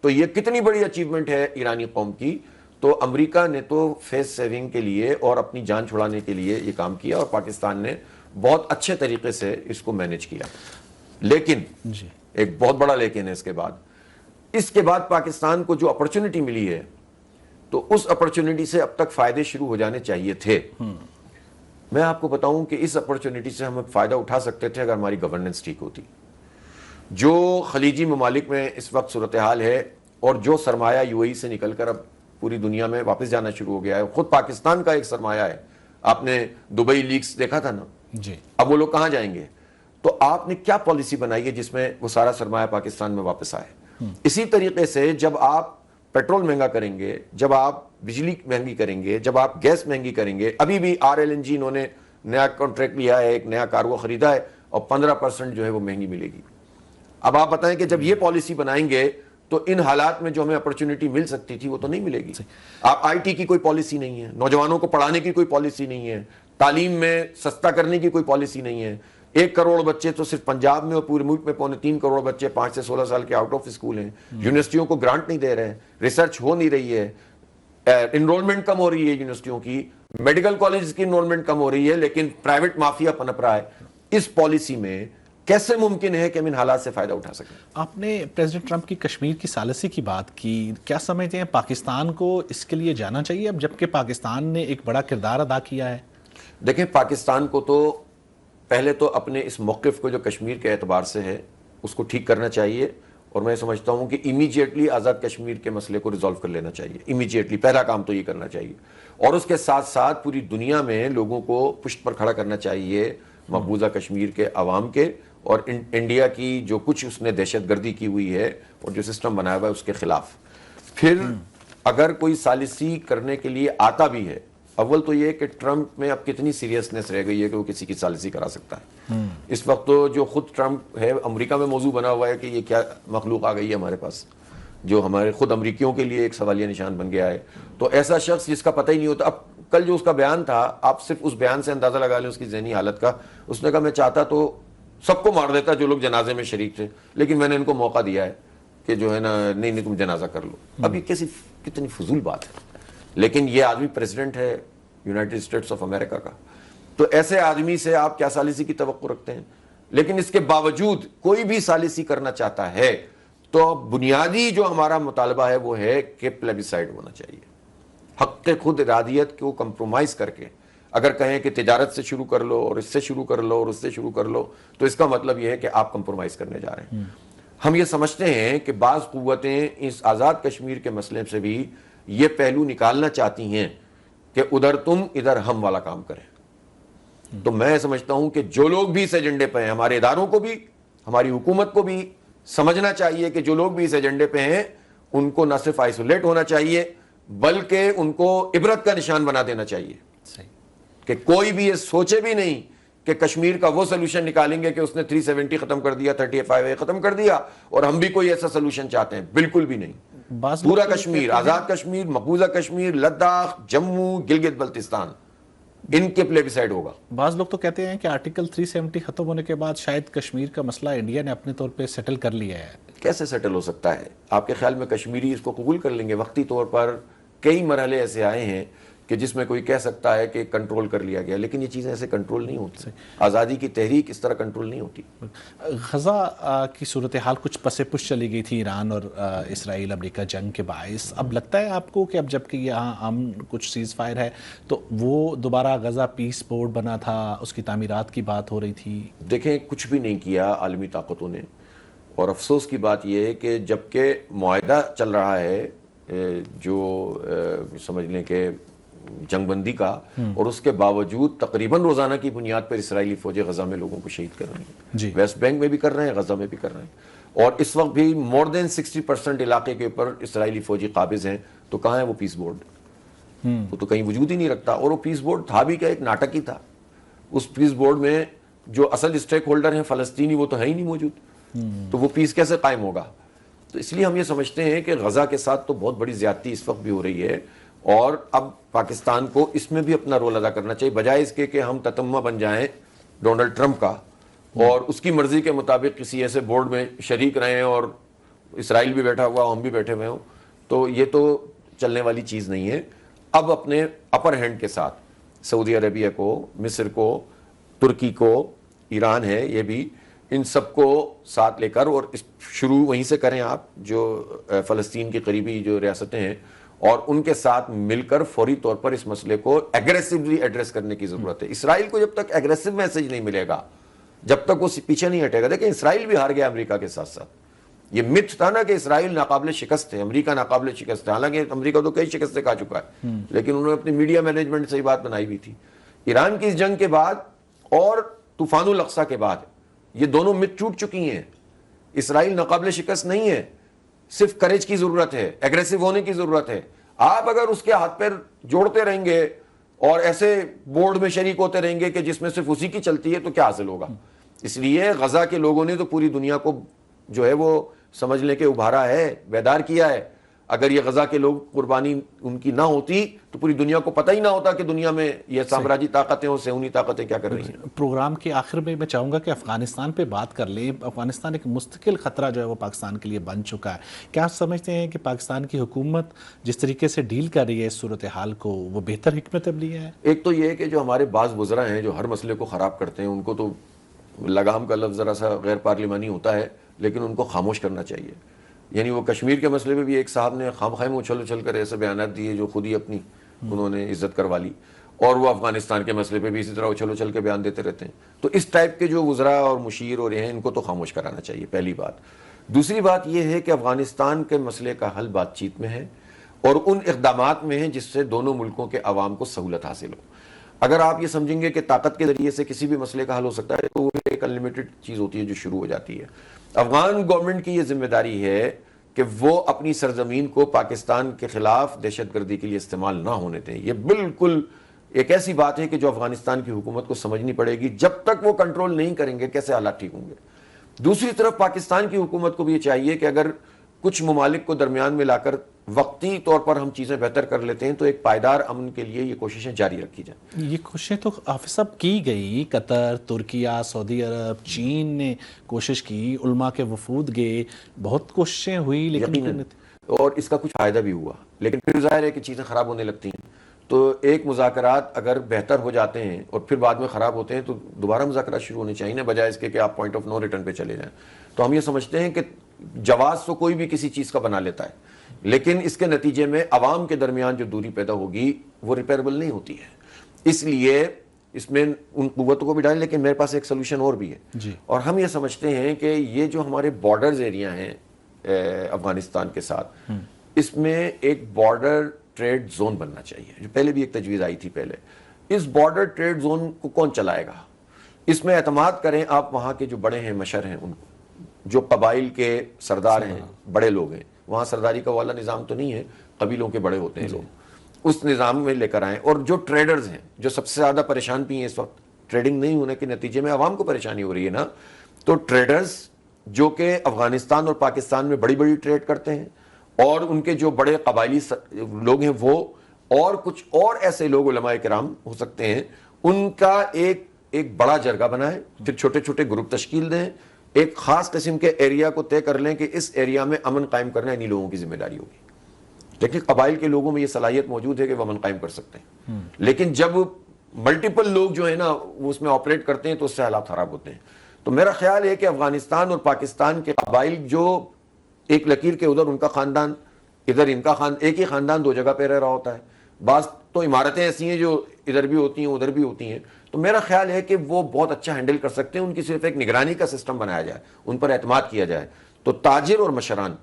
تو یہ کتنی بڑی اچیومنٹ ہے ایرانی قوم کی۔ تو امریکہ نے تو فیس سیونگ کے لیے اور اپنی جان چھڑانے کے لیے یہ کام کیا، اور پاکستان نے بہت اچھے طریقے سے اس کو مینیج کیا۔ لیکن ایک بہت بڑا لیکن ہے اس کے بعد پاکستان کو جو اپرچونٹی ملی ہے، تو اس اپرچونٹی سے اب تک فائدے شروع ہو جانے چاہیے تھے۔ میں آپ کو بتاؤں کہ اس اپرچونٹی سے ہم فائدہ اٹھا سکتے تھے اگر ہماری گورننس ٹھیک ہوتی۔ جو خلیجی ممالک میں اس وقت صورتحال ہے، اور جو سرمایہ یو اے ای سے نکل کر اب پوری دنیا میں واپس جانا شروع ہو گیا ہے، خود پاکستان کا ایک سرمایہ ہے، آپ نے دبئی لیکس دیکھا تھا نا، جی، اب وہ لوگ کہاں جائیں گے؟ تو آپ نے کیا پالیسی بنائی ہے جس میں وہ سارا سرمایہ پاکستان میں واپس آئے؟ اسی طریقے سے جب آپ پیٹرول مہنگا کریں گے، جب آپ بجلی مہنگی کریں گے، جب آپ گیس مہنگی کریں گے، ابھی بھی RLNG انہوں نے نیا کانٹریکٹ لیا ہے، ایک نیا کارگو خریدا ہے، اور 15% جو ہے وہ مہنگی ملے گی۔ اب آپ بتائیں کہ جب یہ پالیسی بنائیں گے تو ان حالات میں جو ہمیں اپرچونٹی مل سکتی تھی وہ تو نہیں ملے گی۔ آپ IT کی کوئی پالیسی نہیں ہے، نوجوانوں کو پڑھانے کی کوئی پالیسی نہیں ہے، تعلیم میں سستا کرنے کی کوئی پالیسی نہیں ہے، 1 کروڑ بچے تو صرف پنجاب میں اور پورے ملک میں 3.25 کروڑ بچے 5 سے 16 سال کے آؤٹ آف اسکول ہیں. یونیورسٹیوں کو گرانٹ نہیں دے رہے ہیں, ریسرچ ہو نہیں رہی ہے, انرولمنٹ کم ہو رہی ہے یونیورسٹیوں کی, میڈیکل کالج کی انرولمنٹ کم ہو رہی ہے, لیکن پرائیویٹ مافیا پنپ رہا ہے. اس پالیسی میں کیسے ممکن ہے کہ ہم ان حالات سے فائدہ اٹھا سکیں؟ آپ نے پریزیڈنٹ ٹرمپ کی کشمیر کی ثالثی کی بات کی, کیا سمجھتے ہیں پاکستان کو اس کے لیے جانا چاہیے اب جبکہ پاکستان نے ایک بڑا کردار ادا کیا ہے؟ دیکھیں, پاکستان کو تو پہلے تو اپنے اس موقف کو جو کشمیر کے اعتبار سے ہے اس کو ٹھیک کرنا چاہیے, اور میں سمجھتا ہوں کہ امیجیٹلی آزاد کشمیر کے مسئلے کو ریزالو کر لینا چاہیے. امیجیٹلی پہلا کام تو یہ کرنا چاہیے, اور اس کے ساتھ ساتھ پوری دنیا میں لوگوں کو پشت پر کھڑا کرنا چاہیے مقبوضہ کشمیر کے عوام کے, اور انڈیا کی جو کچھ اس نے دہشت گردی کی ہوئی ہے اور جو سسٹم بنایا ہوا ہے اس کے خلاف. پھر اگر کوئی ثالثی کرنے کے لیے آتا بھی ہے, اول تو یہ کہ ٹرمپ میں اب کتنی سیریسنس رہ گئی ہے کہ وہ کسی کی ثالثی کرا سکتا ہے. اس وقت تو جو خود ٹرمپ ہے امریکہ میں موضوع بنا ہوا ہے کہ یہ کیا مخلوق آ گئی ہے ہمارے پاس, جو ہمارے خود امریکیوں کے لیے ایک سوالیہ نشان بن گیا ہے. تو ایسا شخص جس کا پتہ ہی نہیں ہوتا, اب کل جو اس کا بیان تھا, آپ صرف اس بیان سے اندازہ لگا لیں اس کی ذہنی حالت کا. اس نے کہا میں چاہتا تو سب کو مار دیتا جو لوگ جنازے میں شریک تھے, لیکن میں نے ان کو موقع دیا ہے کہ جو ہے نا نہیں تم جنازہ کر لو. اب یہ کتنی فضول بات ہے, لیکن یہ آدمی پریزیڈنٹ ہے یونائٹڈ اسٹیٹس آف امریکہ کا, تو ایسے آدمی سے آپ کیا ثالثی کی توقع رکھتے ہیں؟ لیکن اس کے باوجود کوئی بھی ثالثی کرنا چاہتا ہے تو بنیادی جو ہمارا مطالبہ ہے وہ ہے کہ پلیبیسائڈ ہونا چاہیے. حق خود ارادیت کو کمپرومائز کر کے اگر کہیں کہ تجارت سے شروع کر لو اور اس سے شروع کر لو اور اس سے شروع کر لو, تو اس کا مطلب یہ ہے کہ آپ کمپرومائز کرنے جا رہے ہیں. ہم یہ سمجھتے ہیں کہ بعض قوتیں اس آزاد کشمیر کے مسئلے سے بھی یہ پہلو نکالنا چاہتی ہیں کہ ادھر تم ادھر ہم والا کام کریں. تو میں سمجھتا ہوں کہ جو لوگ بھی اس ایجنڈے پہ ہیں, ہمارے اداروں کو بھی ہماری حکومت کو بھی سمجھنا چاہیے کہ جو لوگ بھی اس ایجنڈے پہ ہیں ان کو نہ صرف آئسولیٹ ہونا چاہیے بلکہ ان کو عبرت کا نشان بنا دینا چاہیے. کہ کوئی بھی یہ سوچے بھی نہیں کہ کشمیر کا وہ سلوشن نکالیں گے کہ اس نے 370 ختم کر دیا, 35A ختم کر دیا اور ہم بھی کوئی ایسا سلوشن چاہتے ہیں. بالکل بھی نہیں. پورا کشمیر, آزاد کشمیر, مقبوضہ کشمیر, لداخ, جموں, گلگت بلتستان, ان کے پلیبیسائڈ ہوگا. بعض لوگ تو کہتے ہیں کہ آرٹیکل 370 ختم ہونے کے بعد شاید کشمیر کا مسئلہ انڈیا نے اپنے طور پہ سیٹل کر لیا ہے. کیسے سیٹل ہو سکتا ہے؟ آپ کے خیال میں کشمیری اس کو قبول کر لیں گے؟ وقتی طور پر کئی مرحلے ایسے آئے ہیں کہ جس میں کوئی کہہ سکتا ہے کہ کنٹرول کر لیا گیا, لیکن یہ چیزیں ایسے کنٹرول نہیں ہوتی. آزادی کی تحریک اس طرح کنٹرول نہیں ہوتی. غزہ کی صورتحال کچھ پس پش چلی گئی تھی ایران اور اسرائیل امریکہ جنگ کے باعث. اب لگتا ہے آپ کو کہ اب جب کہ یہاں کچھ سیز فائر ہے تو وہ دوبارہ غزہ پیس بورڈ بنا تھا, اس کی تعمیرات کی بات ہو رہی تھی. دیکھیں, کچھ بھی نہیں کیا عالمی طاقتوں نے, اور افسوس کی بات یہ ہے کہ جب کہ معاہدہ چل رہا ہے جو سمجھ لیں کہ جنگ بندی کا, اور اس کے باوجود تقریباً روزانہ کی بنیاد پر اسرائیلی فوجیں غزہ میں لوگوں کو شہید کر رہی ہیں. ویسٹ بینک میں بھی کر رہے ہیں, غزہ میں بھی کر رہے ہیں, اور اس وقت بھی مور دین 60% علاقے کے اوپر اسرائیلی فوجی قابض ہیں. تو کہاں ہے وہ پیس بورڈ؟ وہ تو کہیں وجود ہی نہیں رکھتا. اور وہ پیس بورڈ تھا بھی کیا, ایک ناٹک ہی تھا. اس پیس بورڈ میں جو اصل اسٹیک ہولڈر ہیں فلسطینی, وہ تو ہے ہی نہیں موجود. تو وہ پیس کیسے قائم ہوگا؟ تو اس لیے ہم یہ سمجھتے ہیں کہ غزہ کے ساتھ تو بہت بڑی زیادتی اس وقت بھی ہو رہی ہے, اور اب پاکستان کو اس میں بھی اپنا رول ادا کرنا چاہیے, بجائے اس کے کہ ہم تتمہ بن جائیں ڈونلڈ ٹرمپ کا اور اس کی مرضی کے مطابق کسی ایسے بورڈ میں شریک رہیں اور اسرائیل بھی بیٹھا ہوا, ہم بھی بیٹھے ہوئے ہوں. تو یہ تو چلنے والی چیز نہیں ہے. اب اپنے اپر ہینڈ کے ساتھ سعودی عربیہ کو, مصر کو, ترکی کو, ایران ہے یہ بھی, ان سب کو ساتھ لے کر, اور شروع وہیں سے کریں آپ جو فلسطین کی قریبی جو ریاستیں ہیں, اور ان کے ساتھ مل کر فوری طور پر اس مسئلے کو ایگریسولی ایڈریس کرنے کی ضرورت ہے. اسرائیل کو جب تک ایگریسو میسج نہیں ملے گا, جب تک وہ پیچھے نہیں ہٹے گا. دیکھیں, اسرائیل بھی ہار گیا امریکہ کے ساتھ ساتھ. یہ متھ تھا نا کہ اسرائیل ناقابل شکست ہے, امریکہ ناقابل شکست ہے. حالانکہ امریکہ تو کئی شکستیں کھا چکا ہے, لیکن انہوں نے اپنی میڈیا مینجمنٹ سے یہ بات بنائی ہوئی تھی. ایران کی اس جنگ کے بعد اور طوفان الاقصی کے بعد یہ دونوں مت ٹوٹ چکی ہیں. اسرائیل ناقابل شکست نہیں ہے, صرف کریج کی ضرورت ہے, ایگریسو ہونے کی ضرورت ہے. آپ اگر اس کے ہاتھ پیر جوڑتے رہیں گے اور ایسے بورڈ میں شریک ہوتے رہیں گے کہ جس میں صرف اسی کی چلتی ہے, تو کیا حاصل ہوگا؟ اس لیے غزہ کے لوگوں نے تو پوری دنیا کو جو ہے وہ سمجھ لیں کہ ابھارا ہے, بیدار کیا ہے. اگر یہ غزہ کے لوگ قربانی ان کی نہ ہوتی تو پوری دنیا کو پتہ ہی نہ ہوتا کہ دنیا میں یہ سامراجی طاقتیں اور صہیونی طاقتیں کیا کر رہی ہیں. پروگرام کے آخر میں چاہوں گا کہ افغانستان پہ بات کر لیں. افغانستان ایک مستقل خطرہ جو ہے وہ پاکستان کے لیے بن چکا ہے. کیا آپ سمجھتے ہیں کہ پاکستان کی حکومت جس طریقے سے ڈیل کر رہی ہے اس صورتحال کو وہ بہتر حکمت عملی ہے؟ ایک تو یہ ہے کہ جو ہمارے بعض وزراء ہیں جو ہر مسئلے کو خراب کرتے ہیں، ان کو تو لگام کا لفظ ذرا سا غیر پارلیمانی ہوتا ہے، لیکن ان کو خاموش کرنا چاہیے. یعنی وہ کشمیر کے مسئلے پہ بھی ایک صاحب نے خام خواہ میں اچھل کر ایسے بیانات دیے جو خود ہی اپنی انہوں نے عزت کروا لی، اور وہ افغانستان کے مسئلے پہ بھی اسی طرح اچھل کے بیان دیتے رہتے ہیں. تو اس ٹائپ کے جو وزراء اور مشیر اور یہ ہیں، ان کو تو خاموش کرانا چاہیے، پہلی بات. دوسری بات یہ ہے کہ افغانستان کے مسئلے کا حل بات چیت میں ہے اور ان اقدامات میں ہے جس سے دونوں ملکوں کے عوام کو سہولت حاصل ہو. اگر آپ یہ سمجھیں گے کہ طاقت کے ذریعے سے کسی بھی مسئلے کا حل ہو سکتا ہے تو وہ ایک انلیمیٹڈ چیز ہوتی ہے جو شروع ہو جاتی ہے. افغان گورنمنٹ کی یہ ذمہ داری ہے کہ وہ اپنی سرزمین کو پاکستان کے خلاف دہشت گردی کے لیے استعمال نہ ہونے دیں. یہ بالکل ایک ایسی بات ہے کہ جو افغانستان کی حکومت کو سمجھنی پڑے گی. جب تک وہ کنٹرول نہیں کریں گے کیسے حالات ٹھیک ہوں گے. دوسری طرف پاکستان کی حکومت کو بھی یہ چاہیے کہ اگر کچھ ممالک کو درمیان میں لا کر وقتی طور پر ہم چیزیں بہتر کر لیتے ہیں تو ایک پائیدار امن کے لیے یہ کوششیں جاری رکھی جائیں. یہ کوششیں تو حافظ صاحب کی گئی. قطر، ترکیہ، سعودی عرب، چین نے کوشش کی، علماء کے وفود گئے، بہت کوششیں ہوئی، لیکن اور اس کا کچھ فائدہ بھی ہوا. لیکن پھر ظاہر ہے کہ چیزیں خراب ہونے لگتی ہیں. تو ایک مذاکرات اگر بہتر ہو جاتے ہیں اور پھر بعد میں خراب ہوتے ہیں تو دوبارہ مذاکرات شروع ہونے چاہیے نا، بجائے اس کے کہ آپ پوائنٹ آف نو ریٹرن پہ چلے جائیں. تو ہم یہ سمجھتے ہیں کہ جواز تو کوئی بھی کسی چیز کا بنا لیتا ہے، لیکن اس کے نتیجے میں عوام کے درمیان جو دوری پیدا ہوگی وہ ریپیربل نہیں ہوتی ہے. اس لیے اس میں ان قوتوں کو بھی ڈالیں، لیکن میرے پاس ایک سلوشن اور بھی ہے جی. اور ہم یہ سمجھتے ہیں کہ یہ جو ہمارے بارڈرز ایریا ہیں افغانستان کے ساتھ، اس میں ایک بارڈر ٹریڈ زون بننا چاہیے، جو پہلے بھی ایک تجویز آئی تھی. پہلے اس بارڈر ٹریڈ زون کو کون چلائے گا؟ اس میں اعتماد کریں آپ وہاں کے جو بڑے ہیں، مشر ہیں، ان کو جو قبائل کے سردار ہیں، بڑے لوگ ہیں. وہاں سرداری کا والا نظام تو نہیں ہے، قبیلوں کے بڑے ہوتے ہیں لوگ. اس نظام میں لے کر آئیں. اور جو ٹریڈرز ہیں جو سب سے زیادہ پریشان بھی ہیں اس وقت، ٹریڈنگ نہیں ہونے کے نتیجے میں عوام کو پریشانی ہو رہی ہے نا. تو ٹریڈرز جو کہ افغانستان اور پاکستان میں بڑی بڑی ٹریڈ کرتے ہیں، اور ان کے جو بڑے قبائلی لوگ ہیں وہ، اور کچھ اور ایسے لوگ علماء کرام ہو سکتے ہیں، ان کا ایک بڑا جرگہ بنائیں. پھر چھوٹے چھوٹے گروپ تشکیل دیں. ایک خاص قسم کے ایریا کو طے کر لیں کہ اس ایریا میں امن قائم کرنا انہی لوگوں کی ذمہ داری ہوگی. لیکن قبائل کے لوگوں میں یہ صلاحیت موجود ہے کہ وہ امن قائم کر سکتے ہیں. لیکن جب ملٹیپل لوگ جو ہیں نا وہ اس میں آپریٹ کرتے ہیں تو اس سے حالات خراب ہوتے ہیں. تو میرا خیال ہے کہ افغانستان اور پاکستان کے قبائل جو ایک لکیر کے ادھر ان کا خاندان، ادھر ان کا ایک ہی خاندان دو جگہ پہ رہ رہا ہوتا ہے. بعض تو عمارتیں ایسی ہیں جو ادھر بھی ہوتی ہیں ادھر بھی ہوتی ہیں. تو میرا خیال ہے کہ وہ بہت اچھا ہینڈل کر سکتے ہیں. ان کی صرف ایک نگرانی کا سسٹم بنایا جائے، ان پر اعتماد کیا جائے. تو تاجر اور مشران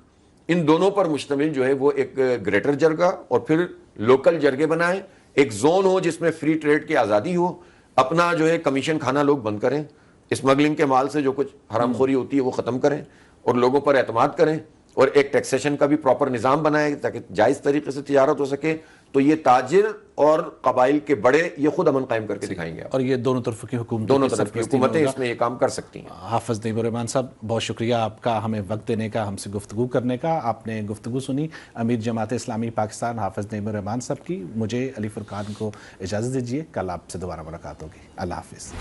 ان دونوں پر مشتمل جو ہے وہ ایک گریٹر جرگہ اور پھر لوکل جرگے بنائیں. ایک زون ہو جس میں فری ٹریڈ کی آزادی ہو. اپنا جو ہے کمیشن کھانا لوگ بند کریں. اسمگلنگ کے مال سے جو کچھ حرام خوری ہوتی ہے وہ ختم کریں اور لوگوں پر اعتماد کریں. اور ایک ٹیکسیشن کا بھی پراپر نظام بنائیں تاکہ جائز طریقے سے تجارت ہو سکے. تو یہ تاجر اور قبائل کے بڑے یہ خود امن قائم کر کے دکھائیں گے. اور یہ دونوں طرف کی حکومتیں، دونوں طرف کی حکومتیں اس میں یہ کام کر سکتی ہیں. حافظ نعیم الرحمان صاحب بہت شکریہ آپ کا ہمیں وقت دینے کا، ہم سے گفتگو کرنے کا. آپ نے گفتگو سنی امیر جماعت اسلامی پاکستان حافظ نعیم الرحمان صاحب کی. مجھے علی فرقان کو اجازت دیجیے، کل آپ سے دوبارہ ملاقات ہوگی. اللہ حافظ.